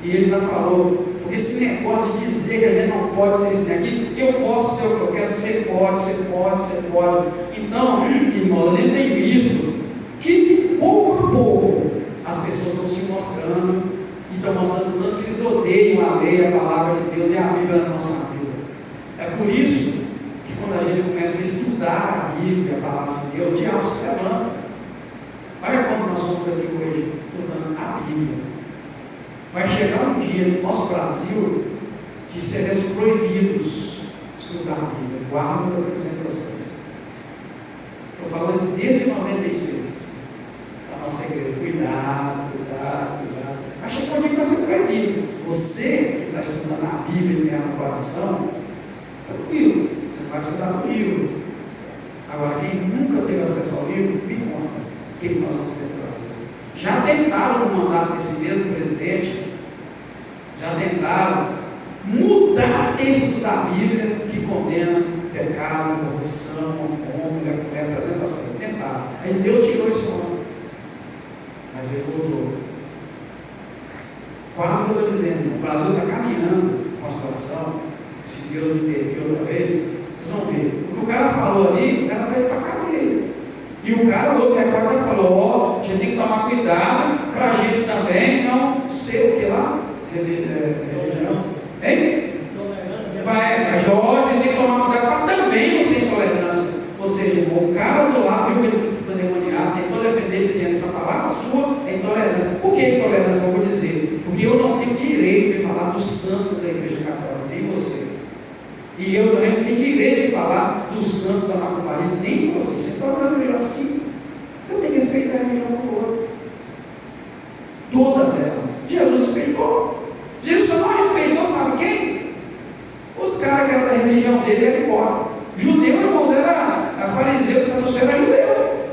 E ele ainda falou, porque esse negócio de dizer que a gente não pode ser isso aqui, eu posso ser o que eu quero, você pode. Então, irmãos, a gente tem visto que pouco a pouco as pessoas estão se mostrando e estão mostrando tanto que eles odeiam a lei, a palavra de Deus e a Bíblia na nossa vida. É por isso que quando a gente começa a estudar a Bíblia, a palavra de Deus, o diabo se levanta. Olha como nós somos aqui hoje, estudando a Bíblia. Vai chegar um dia no nosso Brasil que seremos proibidos de estudar a Bíblia. Guarda o que eu estou dizendo para vocês. Estou falando isso desde 96. A nossa igreja, cuidado. Vai chegar um dia que vai ser proibido. Você que está estudando a Bíblia e tem no coração, tranquilo, você não vai precisar do livro. Agora, quem nunca teve acesso ao livro, me conta o que nós vamos ter no Brasil. Já tentaram no mandato desse mesmo presidente, já tentaram mudar textos da Bíblia que condenam pecado, corrupção, mulher, 300 coisas. Tentaram. Aí Deus tirou esse homem, mas ele voltou. Quase eu estou dizendo, o Brasil está caminhando com a situação. Se Deus me intervir outra vez, vocês vão ver um cara ou outro recorda e falou: ó, a gente tem que tomar cuidado para a gente também não ser o que lá? Religião. Hein? Ó, a gente tem que tomar cuidado para também não ser intolerância. Ou seja, o cara do lado viu que ele foi endemoniado, tentou defender dizendo: essa palavra sua é intolerância. Por que intolerância? Eu vou dizer: porque eu não tenho direito de falar dos santos da Igreja Católica, nem você. E eu também não tenho direito de falar dos santos da Macumbaria, nem você. Você está brasileiro assim. Eu tenho que respeitar a religião do outro. Todas elas. Jesus respeitou. Jesus só não respeitou, sabe quem? Os caras que eram da religião dele eram hipócritas. Judeu, irmãos, era fariseu, saduceu, era judeu.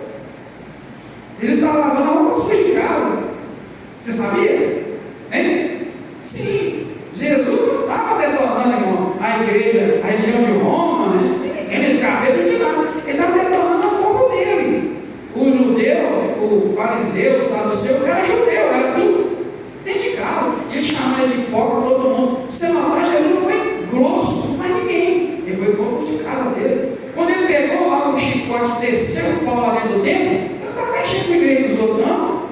Eles estavam lavando a roupa suja de casa. Você sabia? Hein? Sim. Jesus não estava detonando, irmão, a igreja, a religião de Roma, né? Ele de cabelo, de nada. Ele estava detonando o povo dele. O judeu, o fariseu, o saduceu, era judeu, era tudo dentro de casa. E ele chamava de hipócrita todo mundo. Você notar, Jesus não foi grosso com mais ninguém. Ele foi grosso de casa dele. Quando ele pegou lá o chicote, desceu o pau lá dentro do templo, ele não estava mexendo com a igreja dos outros, não.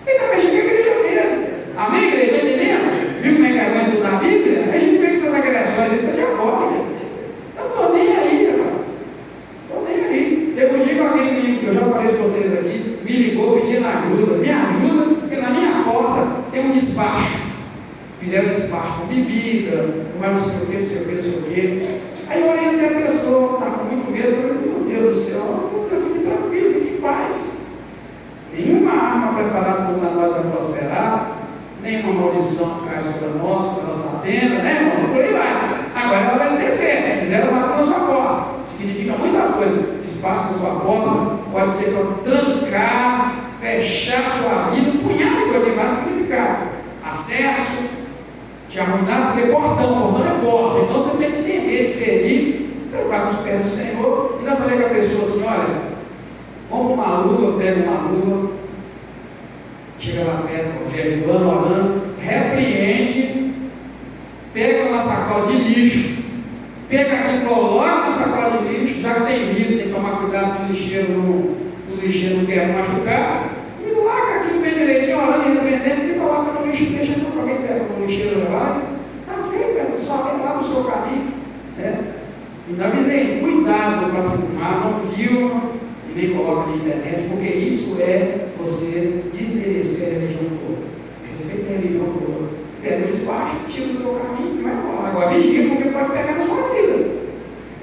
Ele estava mexendo com a igreja dele. Amém, igreja? Está entendendo? Viu como é que é bom estudar a Bíblia? A gente vê que essas agressões, isso é diabólica. Eu não estou nem aí, rapaz. Estou nem aí. Teve um dia que alguém, que eu já falei para vocês aqui, me ligou pedindo ajuda. Me ajuda, porque na minha porta tem um despacho. Fizeram despacho com bebida, mas não sei o que, não sei o que, não sei o que. Aí eu olhei até a pessoa, estava com muito medo, eu falei: meu Deus do céu, eu fiquei tranquilo, fique em paz. Nenhuma arma preparada contra nós vai prosperar, nenhuma maldição cai sobre nós, sobre a nossa tenda, né, irmão? Por aí vai. Agora é hora de ter fé. Quiseram matar na sua porta. Significa muitas coisas. Despacho na sua porta pode ser para trancar, fechar sua vida, um punhado de coisa, tem vários significados. Acesso, te arruinar, porque portão é porta. Então você tem que entender, discernir. Você vai com os pés do Senhor. E ainda falei com a pessoa assim: olha, vamos para uma luva, pega uma luva, chega lá perto, Rogério, orando, repreende, pega uma sacola de lixo, pega aqui, coloca na sacola de lixo, já que tem vidro, tem que tomar cuidado que os lixeiros não querem machucar, e larga aqui bem direitinho, orando e repreendendo, e coloca no lixo, deixa que alguém pega no lixeiro lá, está feio, só vem lá no seu caminho, né? Ainda avisei: cuidado para filmar, não filma e nem coloca na internet, porque isso é você desmerecer a religião do outro. Respeita a religião do outro. Pega o despacho, tira do teu caminho e vai embora. Agora vigia, porque pode pegar na sua vida.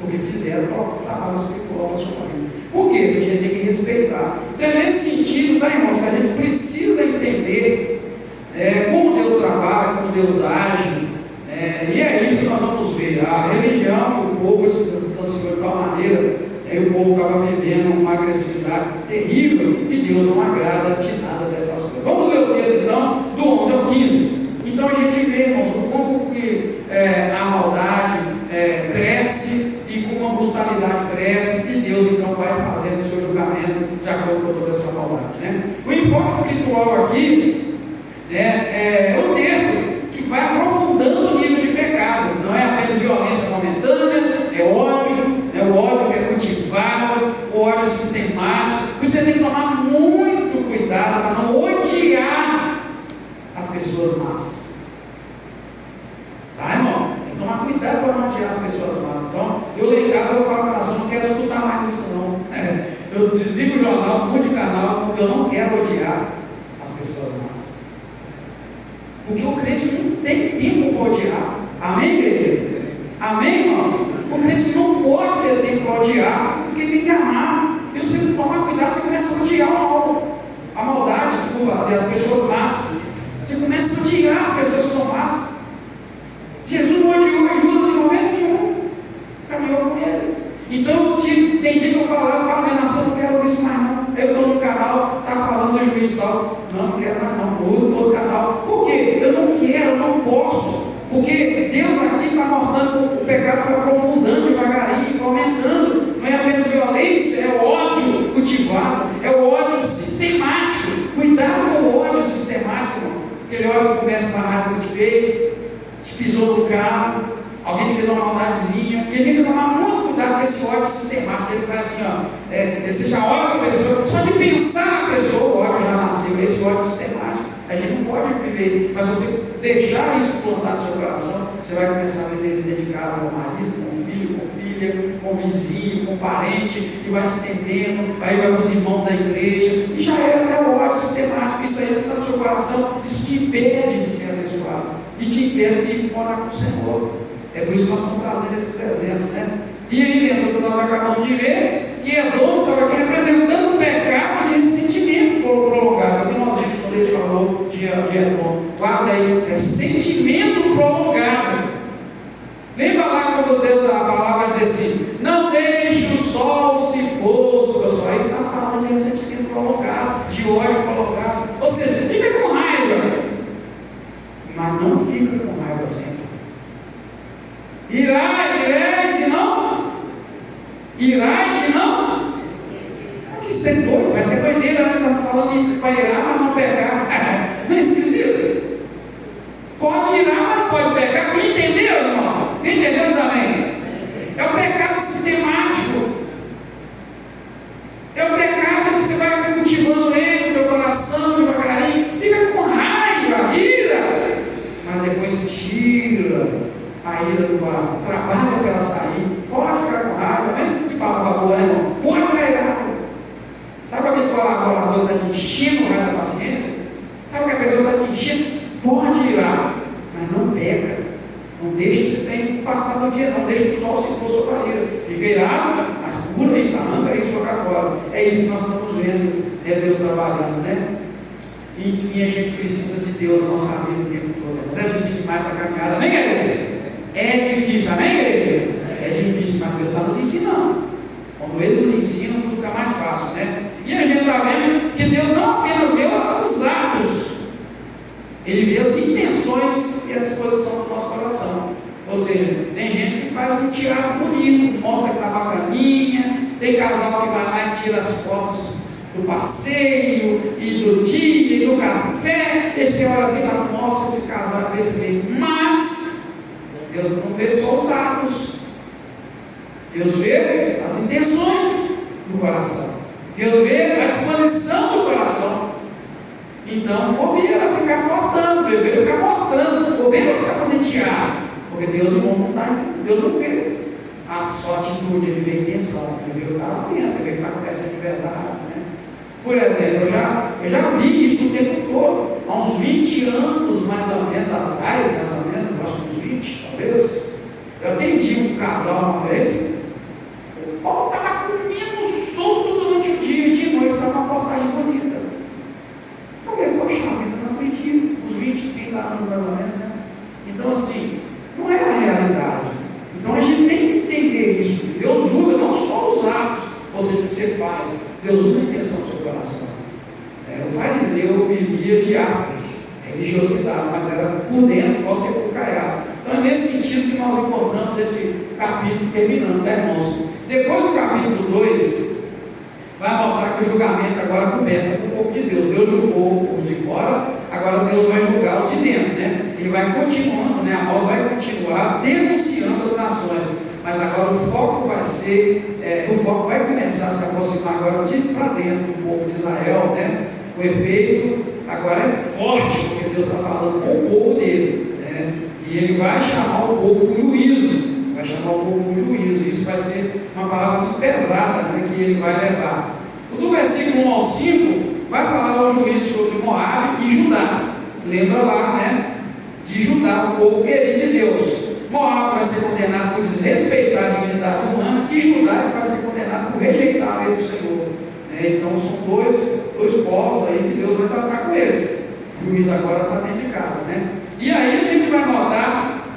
Porque fizeram trabalho espiritual para a sua vida. Por quê? Porque a gente tem que respeitar. Então é nesse sentido, tá, irmãos, que a gente precisa entender como Deus trabalha, como Deus age. E é isso que nós vamos ver. A religião, o povo se distanciou de tal maneira, o povo estava vivendo uma agressividade terrível e Deus não agrada de nada dessas coisas. Vamos ler o texto então, do 11 ao 15. Então a gente vê, irmãos, como que a maldade cresce e como a brutalidade cresce, e Deus então vai fazendo o seu julgamento de acordo com toda essa maldade, né? O enfoque espiritual aqui é o texto que vai aprofundando o nível de pecado. Não é apenas violência momentânea, é ódio, o ódio que é cultivado, o ódio sistemático. Por isso você tem que tomar muito cuidado para não odiar as pessoas más. Tá, irmão? Tem que tomar cuidado para não odiar as pessoas más. Então, eu lá em casa eu falo para elas: eu não quero escutar mais isso não. Eu desligo o jornal, mudo de canal, porque eu não quero odiar as pessoas más. Porque o crente não tem tempo para odiar. Amém, querido? Amém, irmãos? O crente não pode ter tempo para odiar, porque tem que amar. E se você não tomar cuidado, você começa a odiar a maldade, as pessoas más. Você começa a odiar as pessoas que são más. Jesus não odiou Judas em momento nenhum, caminhou com ele. Então, tem dia que eu falo, nação, não quero isso mais não. Eu estou no canal, está falando do juiz e tal. Não quero mais não, mudo no outro canal. Por quê? Eu não quero, eu não posso. Porque Deus aqui está mostrando que o pecado foi aprofundando devagarinho, foi aumentando. Não é apenas violência, é o ódio cultivado, é o ódio sistemático. Cuidado com o ódio sistemático, irmão. Aquele ódio que começa com a raiva que te fez, te pisou no carro, alguém te fez uma maldadezinha, e a gente tem que tomar muito cuidado com esse ódio sistemático. Ele vai assim, você já olha para a pessoa, só de pensar na pessoa, o ódio já nasceu, esse ódio sistemático. A gente não pode viver isso, mas se você deixar isso plantar no seu coração, você vai começar a viver isso dentro de casa, com o marido, com o filho, com a filha, com o vizinho, com o parente, e vai se estendendo, aí vai para os irmãos da igreja, e já é o ódio sistemático. Isso aí está no seu coração, isso te impede de ser abençoado, e te impede de morar com o Senhor. É por isso que nós estamos trazendo esses exemplos, né? E aí, lembra que nós acabamos de ver que Edom estava aqui representando um pecado de ressentimento prolongado. É o que nós vimos quando ele falou de Edom. Guarda aí, ressentimento prolongado. Lembra lá quando Deus, a palavra diz assim: não deixe o sol se pôr sobre a sua. Aí está falando de ressentimento prolongado, de ódio prolongado. Ou seja, fica com raiva, mas não fica com raiva sempre. Irai e não. Isso é doido, parece que é doideira, né? Está falando para irar, mas não pecar. Não é esquisito? Pode irar, mas não pode pecar. Entenderam, irmão? Entendemos, amém? É o pecado sistemático. É o pecado que você vai cultivando ele no teu coração, devagarinho. Fica com raiva, ira, mas depois tira a ira do coração. Trabalha para ela sair. Pode ficar com raiva, mesmo que palavra boa, né, irmão? Pode ficar irado. Sabe aquele colaborador que está te enchendo o raio da paciência? Sabe que a pessoa está te enchendo? Pode irar, mas não peca. Não deixa esse tempo passar no dia, não deixa o sol se pôr sobre a ira. Fica irado, mas pula isso, arranca isso, joga fora. É isso que nós estamos vendo, Deus trabalhando, né? E a gente precisa de Deus na nossa vida o tempo todo. Mas é difícil mais essa caminhada, amém, igreja? É difícil, amém, igreja? É difícil, mas Deus está nos ensinando. Quando Ele nos ensina, tudo fica mais fácil, né? E a gente está vendo que Deus não apenas vê os atos, Ele vê as intenções e a disposição do nosso coração. Ou seja, tem gente que faz um tirado bonito, mostra que está bacaninha, tem casal que vai lá e tira as fotos do passeio, e do dia, e do café, e você olha assim, nossa, esse casal é perfeito. Mas Deus não vê só os atos, Deus vê as intenções do coração, Deus vê a disposição do coração. Então, bobeira ficar postando, bobeira ficar mostrando, bobeira ficar fazendo teatro, porque Deus não está, Deus não vê a só atitude, Ele vê a intenção, Ele vê o que está lá dentro, Ele vê o que está acontecendo de verdade, né? Por exemplo, eu já vi isso o tempo todo, há uns 20 anos mais ou menos atrás, eu acho que uns 20, talvez. Eu atendi um casal uma vez, o pau estava comendo solto durante o dia, e de noite estava uma postagem bonita. Eu falei, poxa vida, não acredito, uns 20, 30 anos mais ou menos, né? Então, assim, não é a realidade. Então a gente tem que entender isso. Deus usa não só os atos, ou seja, que você faz, Deus usa a intenção do seu coração. O fariseu vivia de atos, religiosidade, mas era por dentro, igual sepulcro caiado. Então é nesse sentido que nós encontramos esse capítulo terminando, né, irmãos? Depois do capítulo 2, vai mostrar que o julgamento agora começa com o povo de Deus. Deus julgou o povo de fora, agora Deus vai julgar os de dentro, né? Ele vai continuando, né? Amós vai continuar denunciando as nações. Mas agora o foco vai ser, o foco vai começar a se aproximar agora para dentro do povo de Israel, né? O efeito agora é forte, porque Deus está falando com o povo dele, né? E ele vai chamar o povo com juízo, isso vai ser uma palavra muito pesada, né, que ele vai levar. Do versículo 1 ao 5, vai falar o juízo sobre Moabe e Judá. Lembra lá, né? De Judá, o povo querido de Deus. Moabe vai ser condenado por desrespeitar a dignidade humana, e Judá vai ser condenado por rejeitar a lei do Senhor. Então são dois povos aí que Deus vai tratar com eles. O juiz agora está dentro de casa, né? E aí a gente vai notar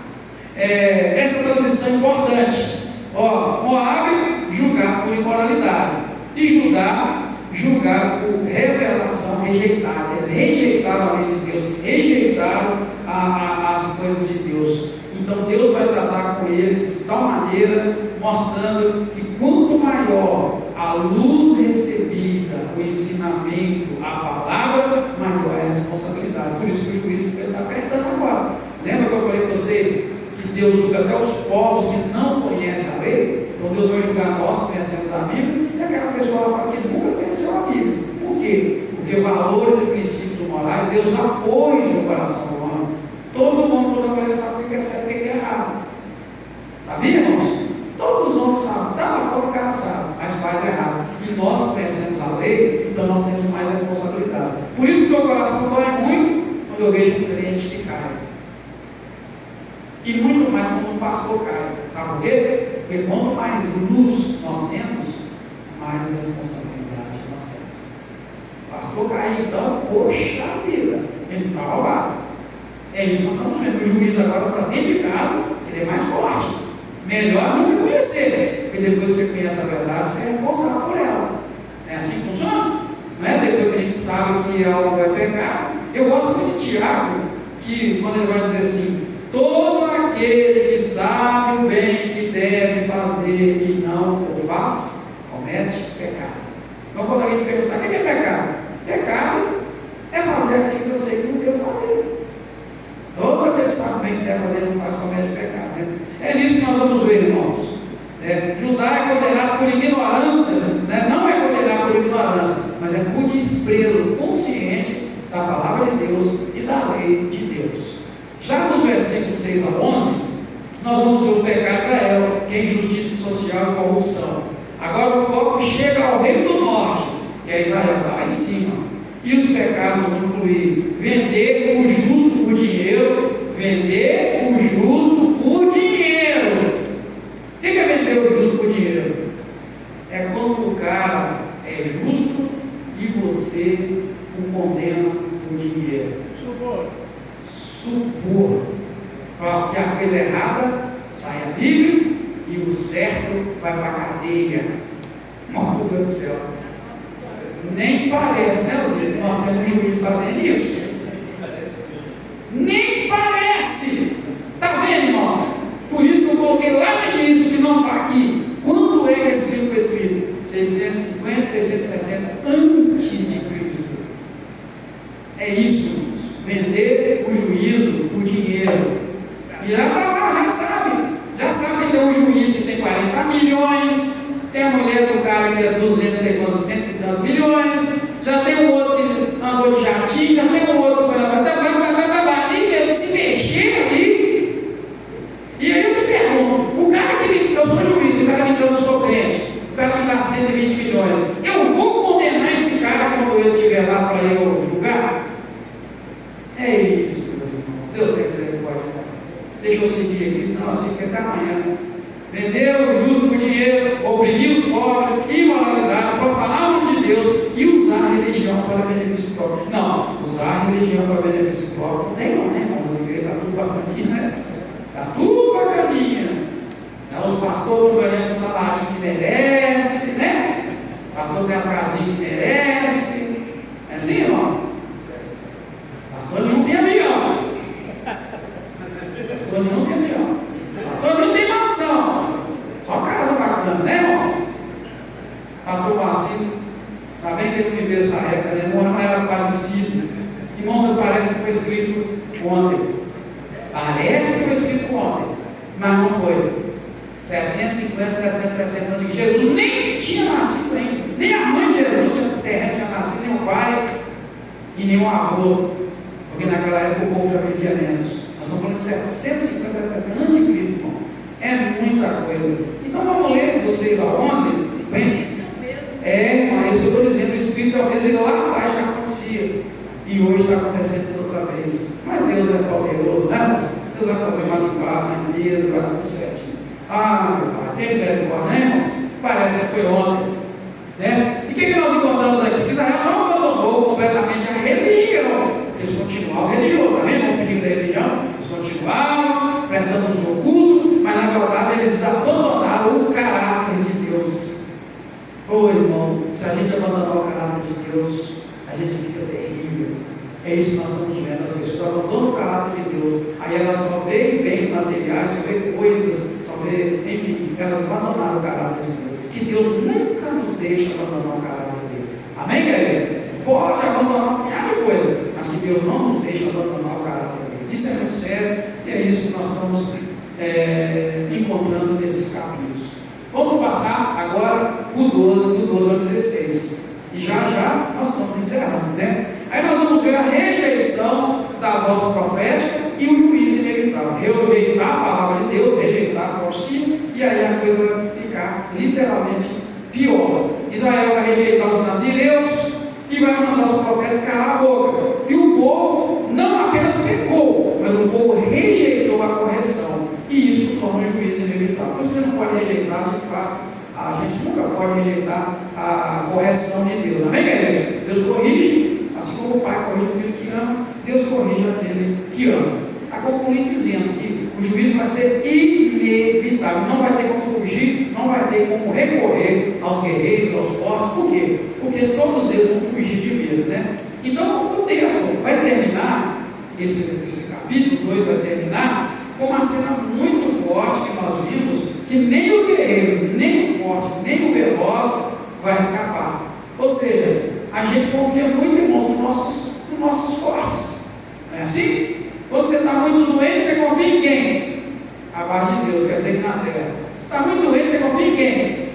essa transição importante. Moabe julgar por imoralidade, e Judá julgar por revelação rejeitada. Eles rejeitaram a lei de Deus, rejeitaram as coisas de Deus. Então Deus vai tratar com eles de tal maneira, mostrando que quanto maior a luz recebida, o ensinamento, a palavra, maior é a responsabilidade. Por isso que o juízo está apertando agora. Lembra que eu falei para vocês que Deus julga até os povos que não conhecem a lei? Então Deus vai julgar nós que conhecemos a Bíblia, e aquela pessoa fala que nunca conheceu a Bíblia. Por quê? Porque valores e princípios morais Deus apoia no coração do homem. Todo mundo, toda mulher sabe o que é certo e o que é errado. Sabia, irmãos? Todos os homens sabem, está lá fora o cara sabe, mas faz errado. E nós que conhecemos a lei, então nós temos mais responsabilidade. Por isso que o meu coração dói muito quando eu vejo um crente que cai. E muito mais quando um pastor cai. Sabe por quê? Porque quanto mais luz nós temos, mais responsabilidade nós temos. O pastor cai, então, poxa vida, ele está roubado. É isso que nós estamos vendo. O juiz agora para dentro de casa, ele é mais forte. Melhor nunca conhecer, porque depois que você conhece a verdade, você é responsável por ela. É assim que funciona? Não é? Depois que a gente sabe que algo é pecado. Eu gosto muito de Tiago, que quando ele vai dizer assim: todo aquele que sabe o bem que deve fazer e não o faz, comete pecado. Então, quando alguém te perguntar: o que é pecado? Pecado é fazer aquilo que eu sei que não devo fazer. Todo aquele que sabe o bem que deve fazer e não faz, comete pecado. Né? É nisso que nós vamos ver, irmãos. Judá é condenado por ignorância, né? Não é condenado por ignorância, mas é por desprezo consciente da palavra de Deus e da lei de Deus. Já nos versículos 6 a 11, nós vamos ver o pecado de Israel, que é injustiça social e corrupção. Agora o foco chega ao reino do norte, que é Israel, está lá em cima. E os pecados vão incluir vender o justo por dinheiro, vender o justo por dinheiro. O que é vender o justo por dinheiro? É quando o cara é justo e você o condena por dinheiro. Supor. Para que a coisa errada saia livre e o certo vai para a cadeia. Nossa Deus do céu. Nem parece, né? Nós temos um juiz fazendo isso. Nem parece. Está vendo, irmão? Por isso que eu coloquei lá no início, que não está aqui. Quando é que esse livro foi escrito? 650, 660 antes de Cristo. É isso. Vender o juízo por dinheiro. E já está lá, já sabe. Já sabe que tem um juiz que tem 40 milhões. Tem a mulher do cara que é 200 e quantos, 100 e tantos milhões. Já tem um outro que andou de jatinho. Já tem um outro que foi na e ele se mexer ali. E aí eu te pergunto: o cara que eu sou juiz, o cara me deu, eu sou crente, o cara me dá 120 milhões, eu vou condenar esse cara quando ele estiver lá para eu julgar? É isso, meus irmãos. Deus tem misericórdia. Deixa eu seguir aqui, senão eu fico até amanhã. Vender o justo por dinheiro, oprimir os pobres, imoralidade, profanar o nome de Deus e usar a religião para benefício próprio. Não, usar a religião para benefício próprio não tem, não, né, irmãos? As igrejas está tudo bacaninha, né? Está tudo bacaninha. Os pastores estão ganhando salário que merece, né? O pastor tem as casinhas que merece. É assim, irmão? Pastor não tem avião. Pastor não tem avião. Pastor não tem mansão. Só casa bacana, né, irmãos? Pastor Bacinho, está bem que ele viveu essa época, né? Não era parecido. Irmãos, parece que foi escrito ontem. Parece que foi escrito ontem, mas não foi. 750, 760 anos de Jesus nem tinha nascido ainda. Nem a mãe de Jesus tinha terreno, tinha nascido, nem o pai e nem o avô. Porque naquela época o povo já vivia menos. Nós estamos falando de 750, 760 antes de Cristo, irmão. É muita coisa. Então vamos ler do 6 ao 11. Vem. Mas eu estou dizendo, o Espírito talvez ele lá atrás já acontecia. E hoje está acontecendo outra vez. Mas Deus é poderoso, né? Deus vai fazer uma limpada, uma limpeza, vai dar tudo certinho. Meu Pai, tem misericórdia, né, irmãos? Parece que foi ontem, né? E o que nós encontramos aqui? Que Israel não abandonou completamente a religião. Eles continuavam religiosos, tá vendo? O perigo da religião. Eles continuavam prestando o seu culto, mas na verdade eles abandonaram o caráter de Deus. Irmão, se a gente abandonar o caráter de Deus, a gente fica terrível. É isso que nós estamos vendo. As pessoas abandonam o caráter de Deus. Aí elas só veem bens materiais, só veem coisas, enfim, elas abandonaram o caráter de Deus. Que Deus nunca nos deixa abandonar o caráter dele. Amém, galera? Pode abandonar uma punhada de coisa, mas que Deus não nos deixa abandonar o caráter dele. Isso é muito sério e é isso que nós estamos encontrando nesses capítulos. Vamos rejeitar a voz profética e o juízo inevitável. Rejeitar a palavra de Deus, rejeitar a profecia, e aí a coisa vai ficar literalmente pior. Israel vai rejeitar os nazireus e vai mandar os profetas calar a boca. E o povo não apenas pecou, mas o povo rejeitou a correção. E isso torna o juízo inevitável. Por isso você não pode rejeitar, de fato, a gente nunca pode rejeitar a correção de Deus. Amém, igreja? Deus corrige, assim como o pai corrige o filho que ama, Deus corrige aquele que ama. Está concluindo dizendo que o juízo vai ser inevitável, não vai ter como fugir, não vai ter como recorrer aos guerreiros, aos fortes. Por quê? Porque todos eles vão fugir de medo, né? Então, o texto vai terminar, esse capítulo 2 vai terminar com uma cena muito forte que nós vimos, que nem os guerreiros, nem o forte, nem o veloz vai escapar. Ou seja, a gente confia muito, irmãos, nos nossos fortes. Não é assim? Quando você está muito doente, você confia em quem? A paz de Deus, quer dizer que na terra. Se está muito doente, você confia em quem?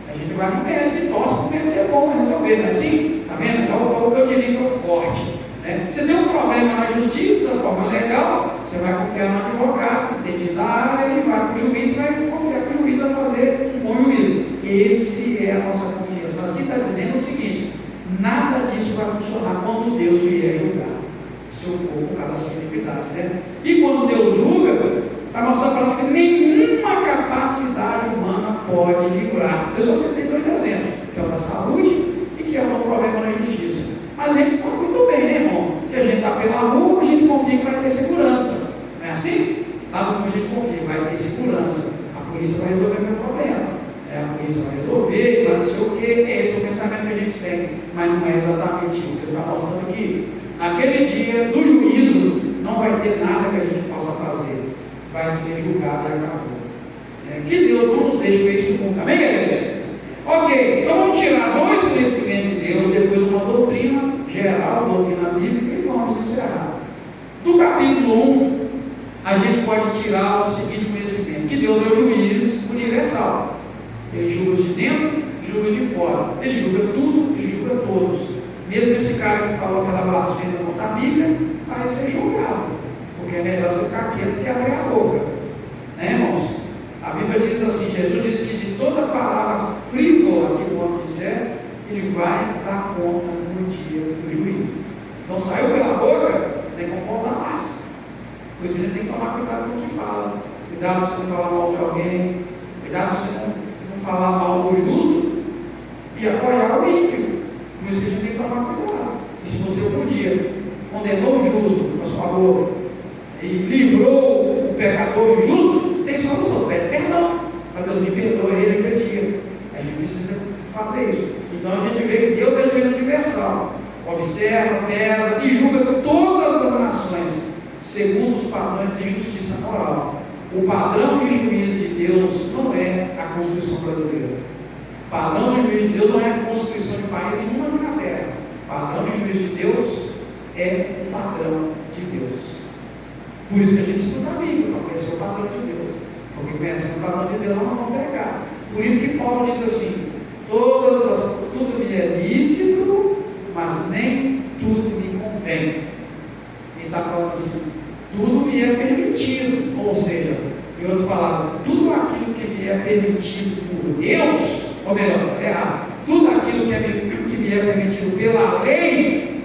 A gente vai no médico e torce para o médico ser bom para resolver, não é assim? Está vendo? É o que eu diria que é o forte. Né? Você tem um problema na justiça, de forma legal, você vai confiar no advogado, entendido da área, e vai para o juiz, vai confiar que o juiz vai fazer um bom juízo. Esse é a nossa confiança. Mas aqui está dizendo o seguinte: nada disso vai funcionar quando Deus vier julgar o seu povo por causa da sua iniquidade, né? E quando Deus julga, está mostrando para nós que nenhuma capacidade humana pode livrar. Eu só citei 2 exemplos, que é o da saúde e que é o problema na justiça. Mas a gente sabe muito bem, né, irmão? Que a gente está pela rua, a gente confia que vai ter segurança. Não é assim? Lá no fundo a gente confia, vai ter segurança. A polícia vai resolver meu problema. A polícia vai resolver, vai não sei o quê. Esse é o pensamento que a gente tem. Mas não é exatamente isso que ele está mostrando aqui. Naquele dia do juízo, não vai ter nada que a gente possa fazer. Vai ser julgado e acabou. Que Deus não nos deixe ver isso nunca. Amém, igreja? Ok, então vamos tirar 2 conhecimentos de Deus, depois uma doutrina geral, doutrina bíblica, e vamos encerrar. Do capítulo 1, a gente pode tirar o seguinte conhecimento: que Deus é o juiz universal. Ele julga os de dentro, julga de fora. Ele julga tudo, ele julga todos. Mesmo esse cara que falou aquela blasfêmia contra a Bíblia, vai ser julgado, porque é melhor você ficar quieto que abrir a boca, né, irmãos? A Bíblia diz assim, Jesus diz que de toda palavra frívola que o homem disser, ele vai dar conta no dia do juízo. Então saiu pela boca, tem como voltar mais. Por isso a gente tem que tomar cuidado com o que fala. Cuidado se não falar mal de alguém, cuidado se não falar mal do justo e apoiar o ímpio. Por isso que a gente tem que tomar cuidado. E se você por dia condenou o justo com a sua boca e livrou o pecador injusto, tem solução, pede perdão, para Deus me perdoe ele aquele dia. A gente precisa fazer isso. Então a gente vê que Deus é juiz universal, observa, pesa e julga todas as nações segundo os padrões de justiça moral. O padrão de juízo de Deus não é a Constituição brasileira. O padrão de juízo de Deus não é a Constituição de país nenhuma na terra. O padrão de juízo de Deus é o padrão de Deus. Por isso que a gente estuda a Bíblia, para conhecer o padrão de Deus. Porque conhecendo o padrão de Deus, nós não vamos pecar. Por isso que Paulo disse assim: tudo me é lícito, mas nem tudo me convém. Ele está falando assim: tudo me é permitido. Ou seja, em outras palavras, tudo aquilo que me é permitido por Deus, ou melhor, é errado, tudo aquilo que me é permitido pela lei,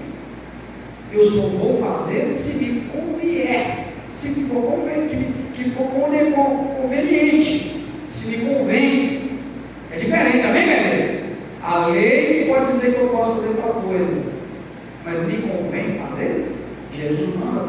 eu só vou fazer se me convier. Se me for conveniente, que for conveniente, se me convém. É diferente também, galera. A lei pode dizer que eu posso fazer tal coisa, mas me convém fazer? Jesus manda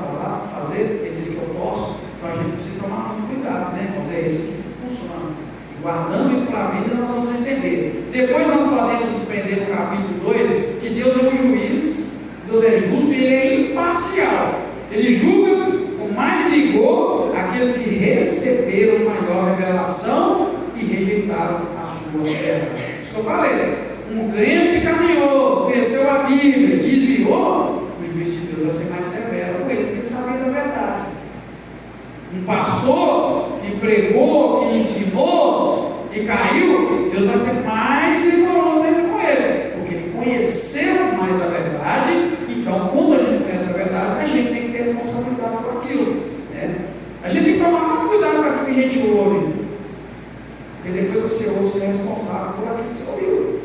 fazer, ele diz que eu posso. Então a gente precisa tomar muito cuidado, né, irmãos? É isso que funciona. E guardando isso para a vida, nós vamos entender. Depois nós podemos compreender no capítulo 2 que Deus é um juiz, Deus é justo e ele é imparcial. Ele julga com mais rigor aqueles que receberam maior revelação e rejeitaram a sua verdade. Isso que eu falei. Um crente que caminhou, conheceu a Bíblia, desviou, o juiz de Deus vai ser mais severo com ele, porque ele sabia da verdade. Um pastor que pregou, que ensinou e caiu, Deus vai ser mais rigoroso ainda com ele, porque ele conheceu mais a verdade. Então, quando a gente conhece a verdade, a gente tem que ter que a gente ouve? E depois que você ouve, você é responsável por aquilo que você ouviu.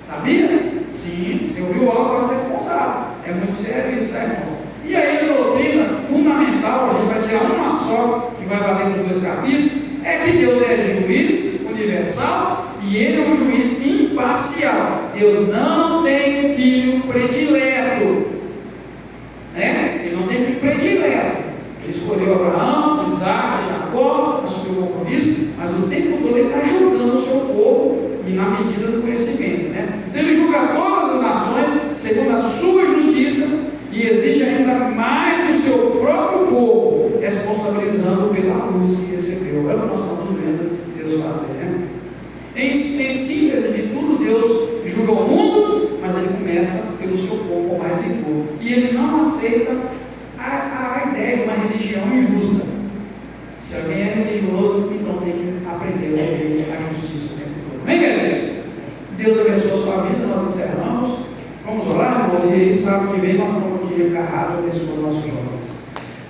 Sabia? Sim, você ouviu algo, agora você é responsável. É muito sério isso, tá, irmão? E aí a doutrina fundamental, a gente vai tirar uma só, que vai valer nos 2 capítulos, é que Deus é juiz universal e Ele é um juiz imparcial. Deus não tem filho predileto, né? Ele não tem filho predileto. Ele escolheu Abraão, Isaac, Jacó, assumiu o compromisso, mas no tempo todo Ele está julgando o seu povo e na medida do conhecimento, né? Então Ele julga todas as nações segundo a sua justiça e exige ainda mais do seu próprio povo, responsabilizando pela luz que recebeu. É o que nós estamos vendo Deus fazer, né? Em síntese de tudo, Deus julga o mundo, mas Ele começa pelo seu povo com mais rigor. E Ele não aceita a ideia de uma religião injusta. Se alguém é religioso, então tem que aprender a viver a justiça o tempo todo. Amém, queridos? Deus abençoe a sua vida, nós encerramos. Vamos orar, irmãos, e aí sábado que vem nós estamos aqui agarrados, abençoando nossos jovens.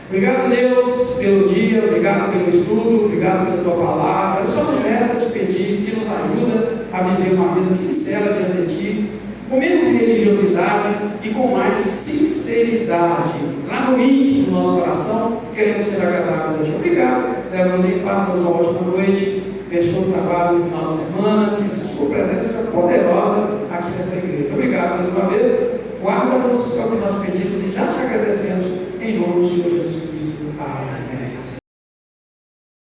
Obrigado, Deus, pelo dia, obrigado pelo estudo, obrigado pela tua palavra. Só nos resta te pedir que nos ajuda a viver uma vida sincera diante de ti, com menos religiosidade e com mais sinceridade. Lá no íntimo do nosso coração, queremos ser agradáveis a ti. Obrigado, leva-nos em paz, uma ótima noite. Abençoa o trabalho no final de semana, que sua presença seja poderosa aqui nesta igreja. Obrigado mais uma vez. Guarda-nos, é o que nós pedimos e já te agradecemos em nome do Senhor Jesus Cristo. Amém.